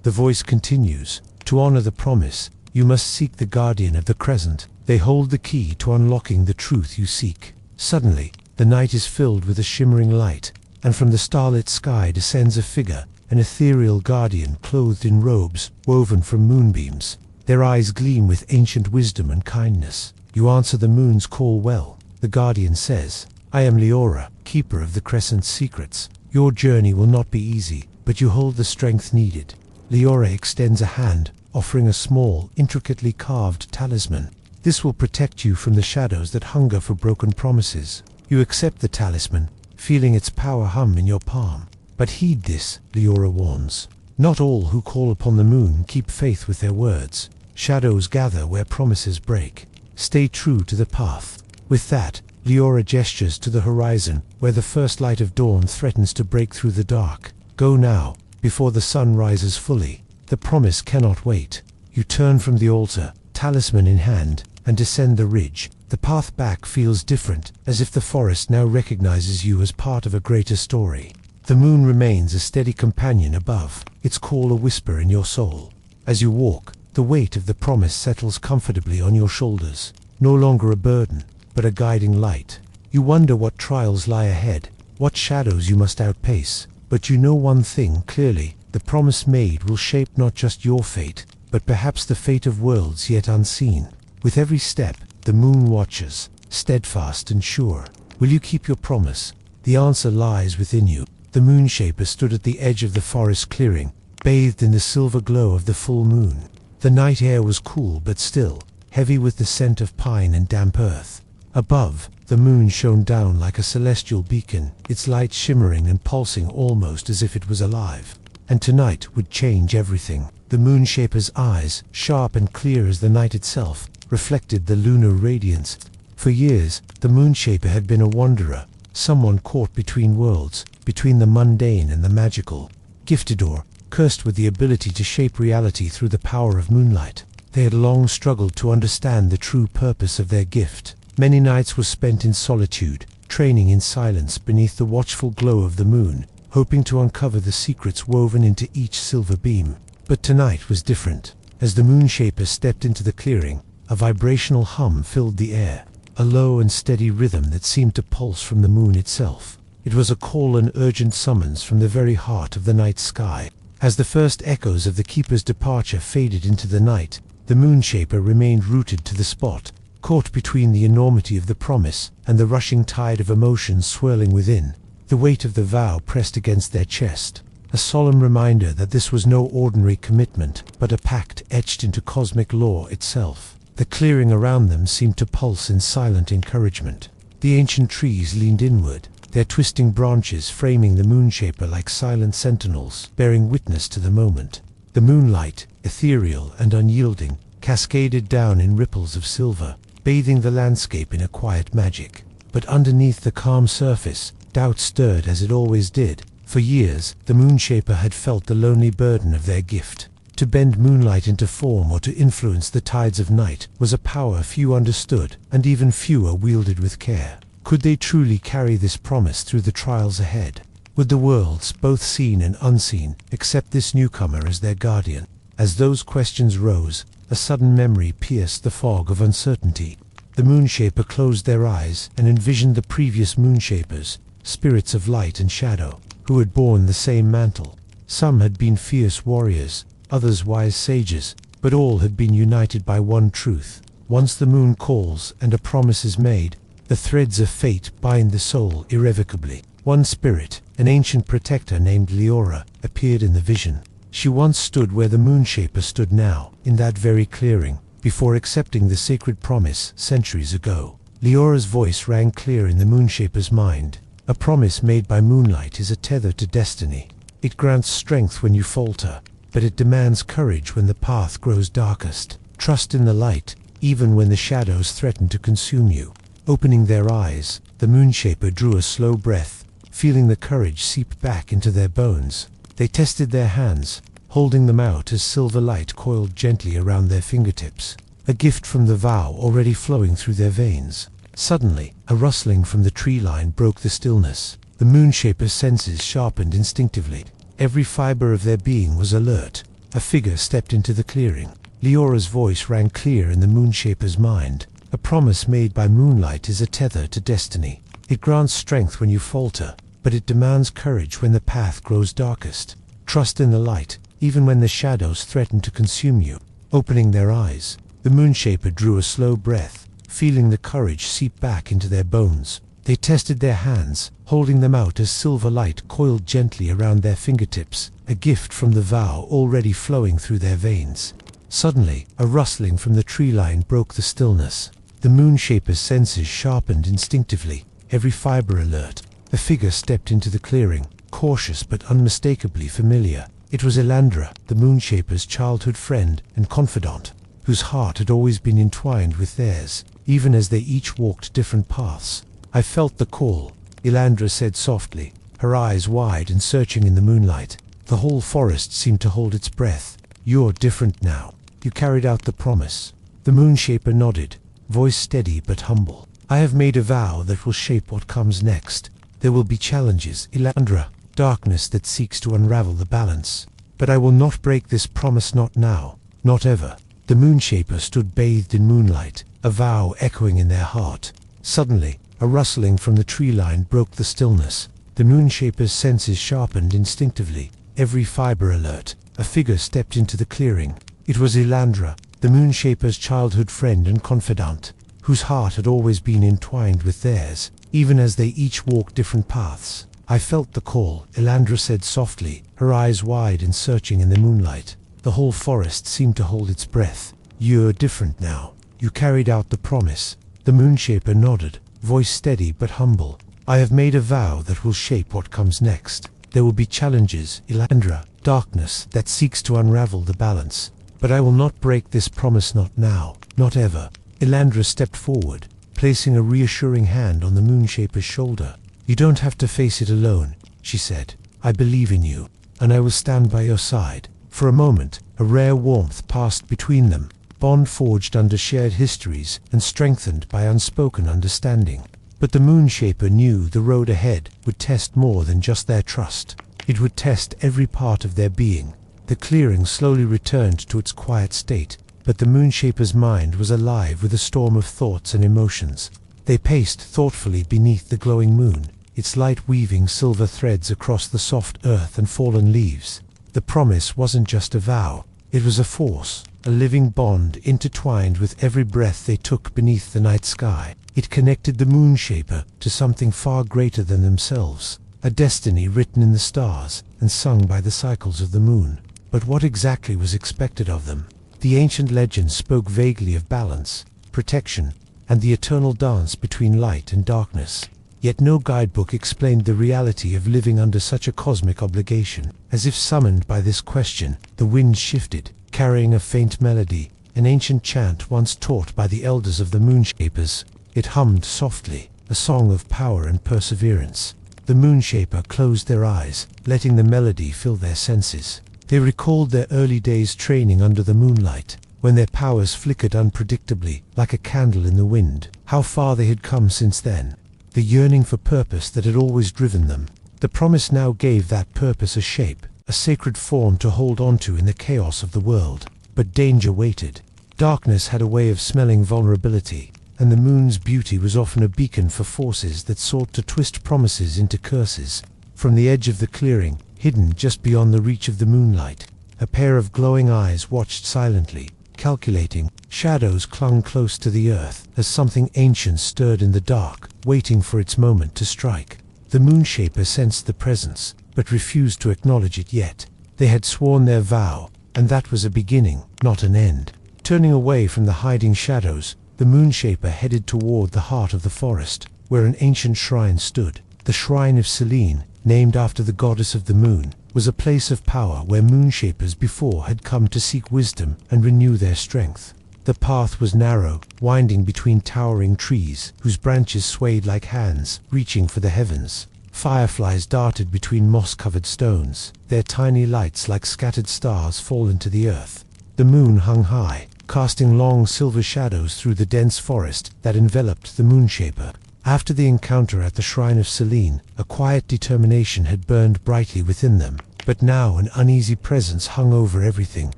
The voice continues, to honor the promise, you must seek the guardian of the crescent. They hold the key to unlocking the truth you seek. Suddenly, the night is filled with a shimmering light, and from the starlit sky descends a figure, an ethereal guardian clothed in robes woven from moonbeams. Their eyes gleam with ancient wisdom and kindness. You answer the moon's call well. The guardian says, I am Leora, keeper of the crescent's secrets. Your journey will not be easy, but you hold the strength needed. Leora extends a hand, offering a small, intricately carved talisman. This will protect you from the shadows that hunger for broken promises. You accept the talisman, feeling its power hum in your palm. But heed this, Leora warns. Not all who call upon the moon keep faith with their words. Shadows gather where promises break. Stay true to the path. With that, Leora gestures to the horizon, where the first light of dawn threatens to break through the dark. Go now, before the sun rises fully. The promise cannot wait. You turn from the altar, talisman in hand, and descend the ridge. The path back feels different, as if the forest now recognizes you as part of a greater story. The moon remains a steady companion above, its call a whisper in your soul. As you walk, the weight of the promise settles comfortably on your shoulders, no longer a burden, but a guiding light. You wonder what trials lie ahead, what shadows you must outpace, but you know one thing clearly: the promise made will shape not just your fate, but perhaps the fate of worlds yet unseen. With every step, the moon watches, steadfast and sure. Will you keep your promise? The answer lies within you. The moonshaper stood at the edge of the forest clearing, bathed in the silver glow of the full moon. The night air was cool but still, heavy with the scent of pine and damp earth. Above, the moon shone down like a celestial beacon, its light shimmering and pulsing almost as if it was alive. And tonight would change everything. The moonshaper's eyes, sharp and clear as the night itself, reflected the lunar radiance. For years, the moonshaper had been a wanderer, someone caught between worlds, between the mundane and the magical. Gifted or cursed with the ability to shape reality through the power of moonlight. They had long struggled to understand the true purpose of their gift. Many nights were spent in solitude, training in silence beneath the watchful glow of the moon, hoping to uncover the secrets woven into each silver beam. But tonight was different. As the moonshaper stepped into the clearing, a vibrational hum filled the air, a low and steady rhythm that seemed to pulse from the moon itself. It was a call, an urgent summons from the very heart of the night sky. As the first echoes of the keeper's departure faded into the night, the moonshaper remained rooted to the spot, caught between the enormity of the promise and the rushing tide of emotions swirling within. The weight of the vow pressed against their chest, a solemn reminder that this was no ordinary commitment, but a pact etched into cosmic law itself. The clearing around them seemed to pulse in silent encouragement. The ancient trees leaned inward, their twisting branches framing the moonshaper like silent sentinels, bearing witness to the moment. The moonlight, ethereal and unyielding, cascaded down in ripples of silver, bathing the landscape in a quiet magic. But underneath the calm surface, doubt stirred as it always did. For years, the moonshaper had felt the lonely burden of their gift. To bend moonlight into form or to influence the tides of night was a power few understood, and even fewer wielded with care. Could they truly carry this promise through the trials ahead? Would the worlds, both seen and unseen, accept this newcomer as their guardian? As those questions rose, a sudden memory pierced the fog of uncertainty. The moonshaper closed their eyes and envisioned the previous moonshapers, spirits of light and shadow, who had borne the same mantle. Some had been fierce warriors, others wise sages, but all had been united by one truth. Once the moon calls and a promise is made, the threads of fate bind the soul irrevocably. One spirit, an ancient protector named Leora, appeared in the vision. She once stood where the moonshaper stood now, in that very clearing, before accepting the sacred promise centuries ago. Leora's voice rang clear in the moonshaper's mind. A promise made by moonlight is a tether to destiny. It grants strength when you falter, but it demands courage when the path grows darkest. Trust in the light, even when the shadows threaten to consume you. Opening their eyes, the moonshaper drew a slow breath, feeling the courage seep back into their bones. They tested their hands, holding them out as silver light coiled gently around their fingertips, a gift from the vow already flowing through their veins. Suddenly, a rustling from the tree line broke the stillness. The moonshaper's senses sharpened instinctively. Every fiber of their being was alert. A figure stepped into the clearing. Leora's voice rang clear in the moonshaper's mind. A promise made by moonlight is a tether to destiny. It grants strength when you falter, but it demands courage when the path grows darkest. Trust in the light, even when the shadows threaten to consume you. Opening their eyes, the moonshaper drew a slow breath, feeling the courage seep back into their bones. They tested their hands, holding them out as silver light coiled gently around their fingertips, a gift from the vow already flowing through their veins. Suddenly, a rustling from the tree line broke the stillness. The moonshaper's senses sharpened instinctively, every fiber alert. A figure stepped into the clearing, cautious but unmistakably familiar. It was Elandra, the moonshaper's childhood friend and confidant, whose heart had always been entwined with theirs, even as they each walked different paths. "I felt the call," Elandra said softly, her eyes wide and searching in the moonlight. The whole forest seemed to hold its breath. "You're different now. You carried out the promise." The moonshaper nodded, voice steady but humble. "I have made a vow that will shape what comes next. There will be challenges, Elandra, darkness that seeks to unravel the balance. But I will not break this promise, not now, not ever." The moonshaper stood bathed in moonlight, a vow echoing in their heart. Suddenly, a rustling from the tree line broke the stillness. The moonshaper's senses sharpened instinctively, every fiber alert. A figure stepped into the clearing. It was Elandra, the moonshaper's childhood friend and confidant, whose heart had always been entwined with theirs, even as they each walked different paths. "I felt the call," Elandra said softly, her eyes wide and searching in the moonlight. The whole forest seemed to hold its breath. "You're different now. You carried out the promise." The moonshaper nodded, voice steady but humble. "I have made a vow that will shape what comes next. There will be challenges, Elandra, darkness that seeks to unravel the balance. But I will not break this promise, not now, not ever." Elandra stepped forward, placing a reassuring hand on the moonshaper's shoulder. "You don't have to face it alone," she said. "I believe in you, and I will stand by your side." For a moment, a rare warmth passed between them, bond forged under shared histories and strengthened by unspoken understanding. But the moonshaper knew the road ahead would test more than just their trust. It would test every part of their being. The clearing slowly returned to its quiet state, but the moonshaper's mind was alive with a storm of thoughts and emotions. They paced thoughtfully beneath the glowing moon, its light weaving silver threads across the soft earth and fallen leaves. The promise wasn't just a vow, it was a force, a living bond intertwined with every breath they took beneath the night sky. It connected the moonshaper to something far greater than themselves, a destiny written in the stars and sung by the cycles of the moon. But what exactly was expected of them? The ancient legends spoke vaguely of balance, protection, and the eternal dance between light and darkness. Yet no guidebook explained the reality of living under such a cosmic obligation. As if summoned by this question, the wind shifted, carrying a faint melody, an ancient chant once taught by the elders of the Moonshapers. It hummed softly, a song of power and perseverance. The Moonshaper closed their eyes, letting the melody fill their senses. They recalled their early days training under the moonlight, when their powers flickered unpredictably, like a candle in the wind. How far they had come since then. The yearning for purpose that had always driven them. The promise now gave that purpose a shape, a sacred form to hold onto in the chaos of the world. But danger waited. Darkness had a way of smelling vulnerability, and the moon's beauty was often a beacon for forces that sought to twist promises into curses. From the edge of the clearing, hidden just beyond the reach of the moonlight, a pair of glowing eyes watched silently, calculating. Shadows clung close to the earth as something ancient stirred in the dark, waiting for its moment to strike. The Moonshaper sensed the presence, but refused to acknowledge it yet. They had sworn their vow, and that was a beginning, not an end. Turning away from the hiding shadows, the Moonshaper headed toward the heart of the forest, where an ancient shrine stood. The Shrine of Serene, named after the goddess of the moon, was a place of power where Moonshapers before had come to seek wisdom and renew their strength. The path was narrow, winding between towering trees, whose branches swayed like hands, reaching for the heavens. Fireflies darted between moss-covered stones, their tiny lights like scattered stars fallen to the earth. The moon hung high, casting long silver shadows through the dense forest that enveloped the Moonshaper. After the encounter at the Shrine of Serene, a quiet determination had burned brightly within them. But now an uneasy presence hung over everything,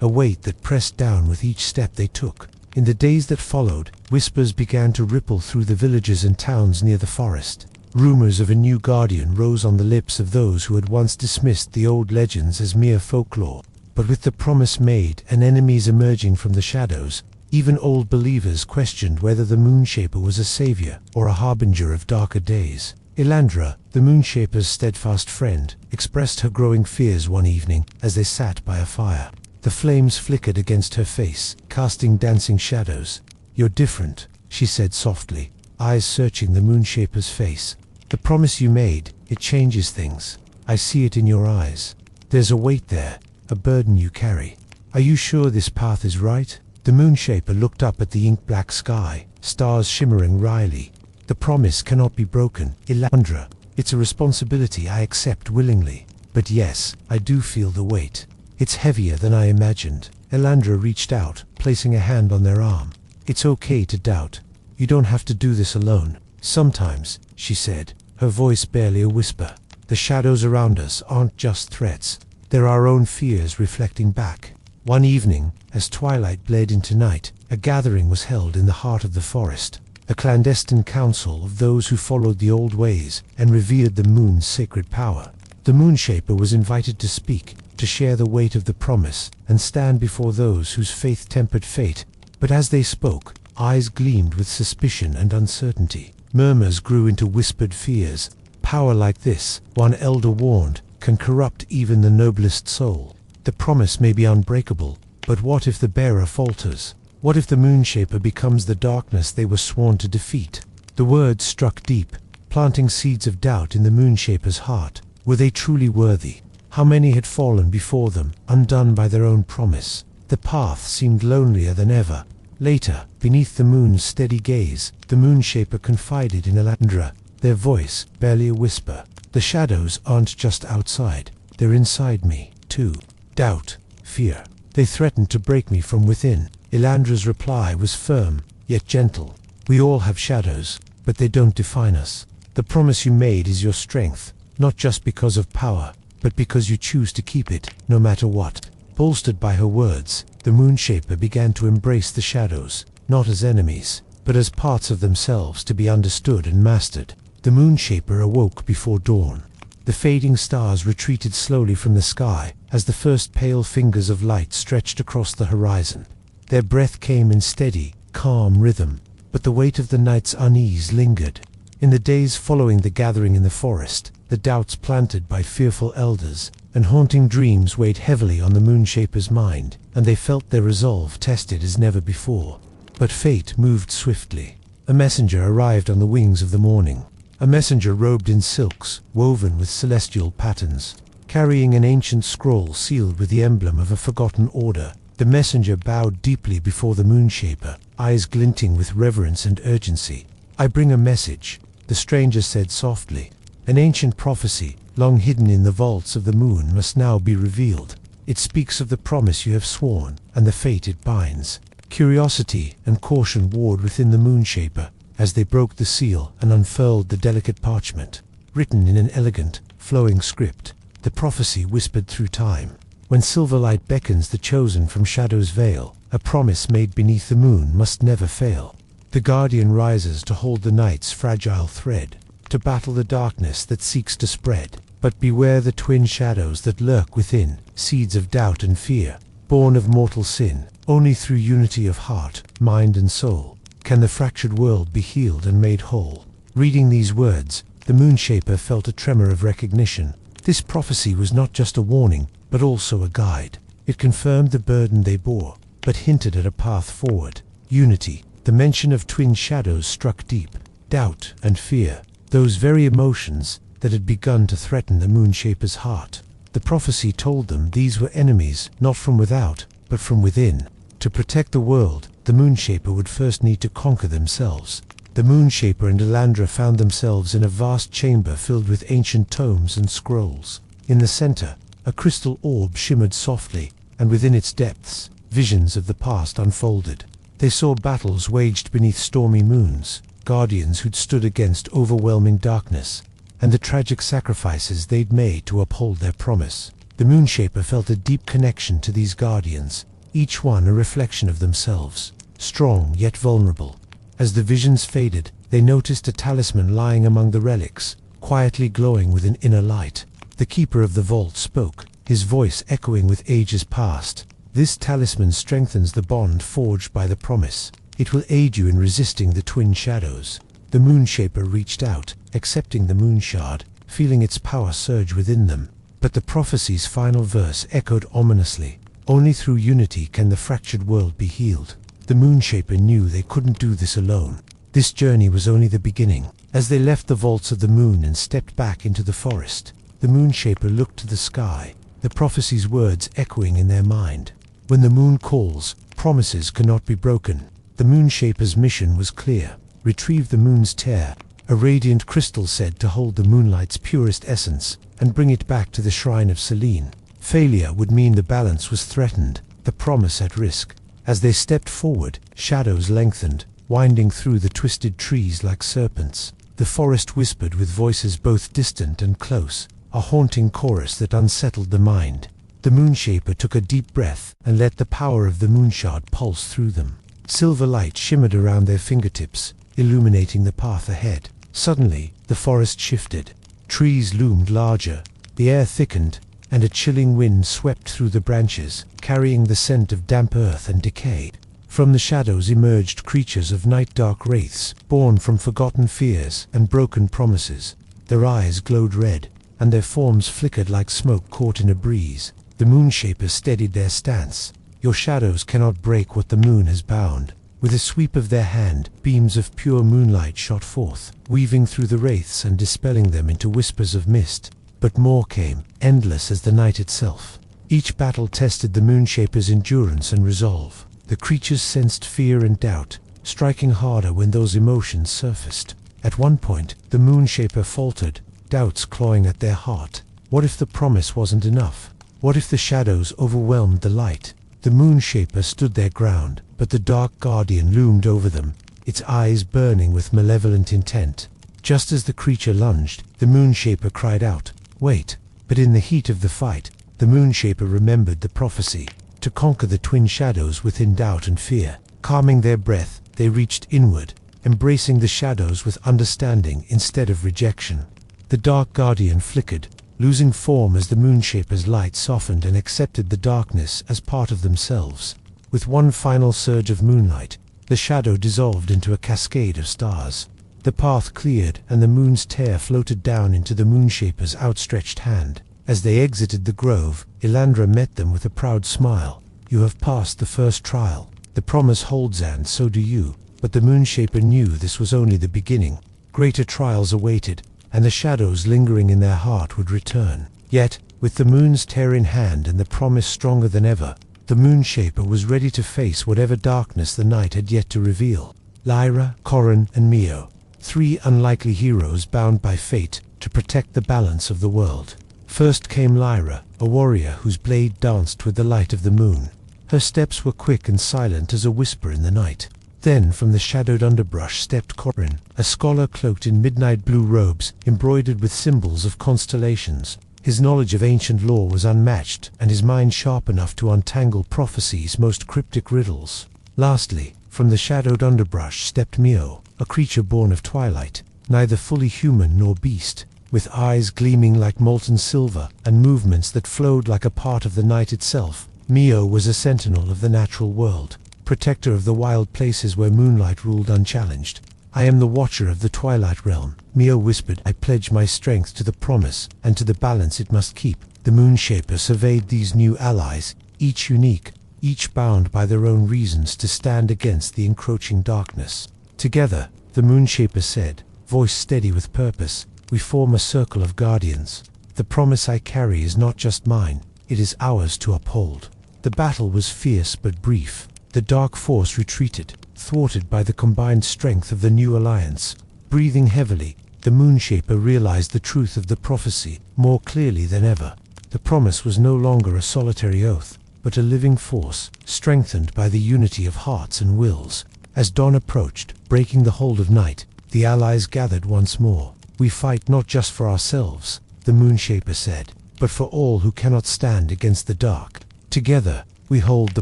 a weight that pressed down with each step they took. In the days that followed, whispers began to ripple through the villages and towns near the forest. Rumors of a new guardian rose on the lips of those who had once dismissed the old legends as mere folklore. But with the promise made and enemies emerging from the shadows, even old believers questioned whether the Moonshaper was a savior or a harbinger of darker days. Elandra, the Moonshaper's steadfast friend, expressed her growing fears one evening as they sat by a fire. The flames flickered against her face, casting dancing shadows. "You're different," she said softly, eyes searching the Moonshaper's face. "The promise you made, it changes things. I see it in your eyes. There's a weight there, a burden you carry. Are you sure this path is right?" The Moonshaper looked up at the ink-black sky, stars shimmering wryly. "The promise cannot be broken, Elandra. It's a responsibility I accept willingly. But yes, I do feel the weight. It's heavier than I imagined." Elandra reached out, placing a hand on their arm. "It's okay to doubt. You don't have to do this alone. Sometimes," she said, her voice barely a whisper, "the shadows around us aren't just threats. They're our own fears reflecting back." One evening, as twilight bled into night, a gathering was held in the heart of the forest. A clandestine council of those who followed the old ways and revered the moon's sacred power. The Moonshaper was invited to speak, to share the weight of the promise, and stand before those whose faith tempered fate. But as they spoke, eyes gleamed with suspicion and uncertainty. Murmurs grew into whispered fears. Power like this, one elder warned, can corrupt even the noblest soul. The promise may be unbreakable, but what if the bearer falters? What if the Moonshaper becomes the darkness they were sworn to defeat? The words struck deep, planting seeds of doubt in the Moonshaper's heart. Were they truly worthy? How many had fallen before them, undone by their own promise? The path seemed lonelier than ever. Later, beneath the moon's steady gaze, the Moonshaper confided in Elandra, their voice barely a whisper. "The shadows aren't just outside, they're inside me, too. Doubt, fear. They threatened to break me from within." Elandra's reply was firm, yet gentle. "We all have shadows, but they don't define us. The promise you made is your strength, not just because of power, but because you choose to keep it, no matter what." Bolstered by her words, the Moonshaper began to embrace the shadows, not as enemies, but as parts of themselves to be understood and mastered. The Moonshaper awoke before dawn. The fading stars retreated slowly from the sky as the first pale fingers of light stretched across the horizon. Their breath came in steady, calm rhythm, but the weight of the night's unease lingered. In the days following the gathering in the forest, the doubts planted by fearful elders and haunting dreams weighed heavily on the Moonshaper's mind, and they felt their resolve tested as never before. But fate moved swiftly. A messenger arrived on the wings of the morning. A messenger robed in silks, woven with celestial patterns, carrying an ancient scroll sealed with the emblem of a forgotten order. The messenger bowed deeply before the Moonshaper, eyes glinting with reverence and urgency. "I bring a message," the stranger said softly. "An ancient prophecy, long hidden in the vaults of the moon, must now be revealed. It speaks of the promise you have sworn, and the fate it binds." Curiosity and caution warred within the Moonshaper as they broke the seal and unfurled the delicate parchment. Written in an elegant, flowing script, the prophecy whispered through time. When silver light beckons the chosen from shadow's veil, a promise made beneath the moon must never fail. The guardian rises to hold the night's fragile thread, to battle the darkness that seeks to spread. But beware the twin shadows that lurk within, seeds of doubt and fear, born of mortal sin. Only through unity of heart, mind and soul can the fractured world be healed and made whole. Reading these words, the Moonshaper felt a tremor of recognition. This prophecy was not just a warning, but also a guide. It confirmed the burden they bore, but hinted at a path forward. Unity. The mention of twin shadows struck deep. Doubt and fear, those very emotions that had begun to threaten the Moonshaper's heart. The prophecy told them these were enemies, not from without, but from within. To protect the world, the Moonshaper would first need to conquer themselves. The Moonshaper and Elandra found themselves in a vast chamber filled with ancient tomes and scrolls. In the center, a crystal orb shimmered softly, and within its depths, visions of the past unfolded. They saw battles waged beneath stormy moons, guardians who'd stood against overwhelming darkness, and the tragic sacrifices they'd made to uphold their promise. The Moonshaper felt a deep connection to these guardians, each one a reflection of themselves, strong yet vulnerable. As the visions faded, they noticed a talisman lying among the relics, quietly glowing with an inner light. The keeper of the vault spoke, his voice echoing with ages past. "This talisman strengthens the bond forged by the promise. It will aid you in resisting the twin shadows." The Moonshaper reached out, accepting the moonshard, feeling its power surge within them. But the prophecy's final verse echoed ominously. Only through unity can the fractured world be healed. The Moonshaper knew they couldn't do this alone. This journey was only the beginning. As they left the vaults of the moon and stepped back into the forest, the Moonshaper looked to the sky, the prophecy's words echoing in their mind. When the moon calls, promises cannot be broken. The Moonshaper's mission was clear. Retrieve the moon's tear, a radiant crystal said to hold the moonlight's purest essence, and bring it back to the shrine of Selene. Failure would mean the balance was threatened, the promise at risk. As they stepped forward, shadows lengthened, winding through the twisted trees like serpents. The forest whispered with voices both distant and close, a haunting chorus that unsettled the mind. The Moonshaper took a deep breath and let the power of the moonshard pulse through them. Silver light shimmered around their fingertips, illuminating the path ahead. Suddenly, the forest shifted. Trees loomed larger, the air thickened, and a chilling wind swept through the branches, carrying the scent of damp earth and decay. From the shadows emerged creatures of night-dark wraiths, born from forgotten fears and broken promises. Their eyes glowed red, and their forms flickered like smoke caught in a breeze. The Moonshaper steadied their stance. "Your shadows cannot break what the moon has bound." With a sweep of their hand, beams of pure moonlight shot forth, weaving through the wraiths and dispelling them into whispers of mist. But more came, endless as the night itself. Each battle tested the Moonshaper's endurance and resolve. The creatures sensed fear and doubt, striking harder when those emotions surfaced. At one point, the Moonshaper faltered, doubts clawing at their heart. What if the promise wasn't enough? What if the shadows overwhelmed the light? The Moonshaper stood their ground, but the dark guardian loomed over them, its eyes burning with malevolent intent. Just as the creature lunged, the Moonshaper cried out, "Wait!" But in the heat of the fight, the Moonshaper remembered the prophecy, to conquer the twin shadows within doubt and fear. Calming their breath, they reached inward, embracing the shadows with understanding instead of rejection. The dark guardian flickered, losing form as the Moonshaper's light softened and accepted the darkness as part of themselves. With one final surge of moonlight, the shadow dissolved into a cascade of stars. The path cleared, and the moon's tear floated down into the Moonshaper's outstretched hand. As they exited the grove, Elandra met them with a proud smile. "You have passed the first trial. The promise holds, and so do you." But the Moonshaper knew this was only the beginning. Greater trials awaited, and the shadows lingering in their heart would return. Yet, with the moon's tear in hand and the promise stronger than ever, the Moonshaper was ready to face whatever darkness the night had yet to reveal. Lyra, Corin, and Mio, three unlikely heroes bound by fate to protect the balance of the world. First came Lyra, a warrior whose blade danced with the light of the moon. Her steps were quick and silent as a whisper in the night. Then from the shadowed underbrush stepped Corin, a scholar cloaked in midnight blue robes embroidered with symbols of constellations. His knowledge of ancient lore was unmatched, and his mind sharp enough to untangle prophecy's most cryptic riddles. Lastly, from the shadowed underbrush stepped Mio, a creature born of twilight, neither fully human nor beast, with eyes gleaming like molten silver and movements that flowed like a part of the night itself. Mio was a sentinel of the natural world, protector of the wild places where moonlight ruled unchallenged. "I am the watcher of the Twilight Realm," Mio whispered. "I pledge my strength to the promise and to the balance it must keep." The Moonshaper surveyed these new allies, each unique, each bound by their own reasons to stand against the encroaching darkness. "Together," the Moonshaper said, voice steady with purpose, "we form a circle of guardians. The promise I carry is not just mine, it is ours to uphold." The battle was fierce but brief. The dark force retreated, thwarted by the combined strength of the new alliance. Breathing heavily, the Moonshaper realized the truth of the prophecy more clearly than ever. The promise was no longer a solitary oath, but a living force, strengthened by the unity of hearts and wills. As dawn approached, breaking the hold of night, the allies gathered once more. "We fight not just for ourselves," the Moonshaper said, "but for all who cannot stand against the dark. Together, we hold the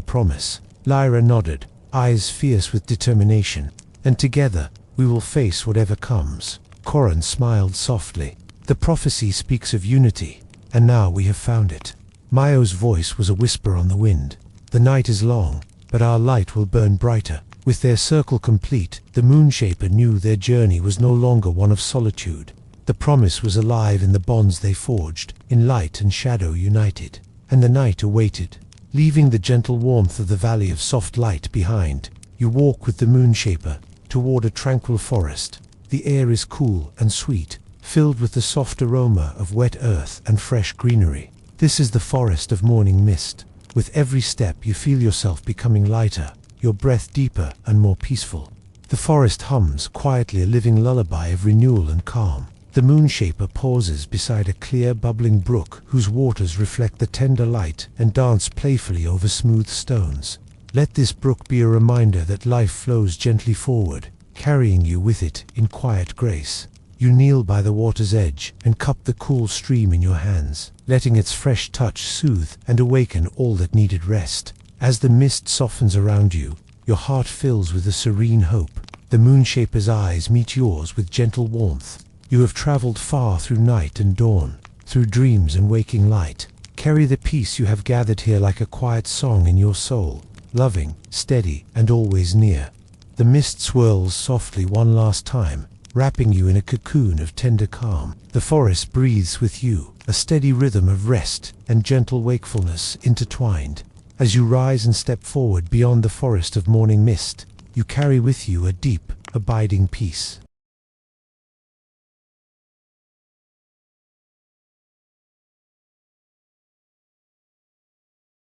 promise." Lyra nodded, eyes fierce with determination. "And together, we will face whatever comes." Corin smiled softly. "The prophecy speaks of unity, and now we have found it." Mio's voice was a whisper on the wind. "The night is long, but our light will burn brighter." With their circle complete, the Moonshaper knew their journey was no longer one of solitude. The promise was alive in the bonds they forged, in light and shadow united. And the night awaited. Leaving the gentle warmth of the Valley of Soft Light behind, you walk with the Moonshaper toward a tranquil forest. The air is cool and sweet, filled with the soft aroma of wet earth and fresh greenery. This is the forest of morning mist. With every step you feel yourself becoming lighter, your breath deeper and more peaceful. The forest hums quietly, a living lullaby of renewal and calm. The Moonshaper pauses beside a clear, bubbling brook whose waters reflect the tender light and dance playfully over smooth stones. Let this brook be a reminder that life flows gently forward, carrying you with it in quiet grace. You kneel by the water's edge and cup the cool stream in your hands, letting its fresh touch soothe and awaken all that needed rest. As the mist softens around you, your heart fills with a serene hope. The Moonshaper's eyes meet yours with gentle warmth. You have traveled far through night and dawn, through dreams and waking light. Carry the peace you have gathered here like a quiet song in your soul, loving, steady, and always near. The mist swirls softly one last time, wrapping you in a cocoon of tender calm. The forest breathes with you, a steady rhythm of rest and gentle wakefulness intertwined. As you rise and step forward beyond the forest of morning mist, you carry with you a deep, abiding peace.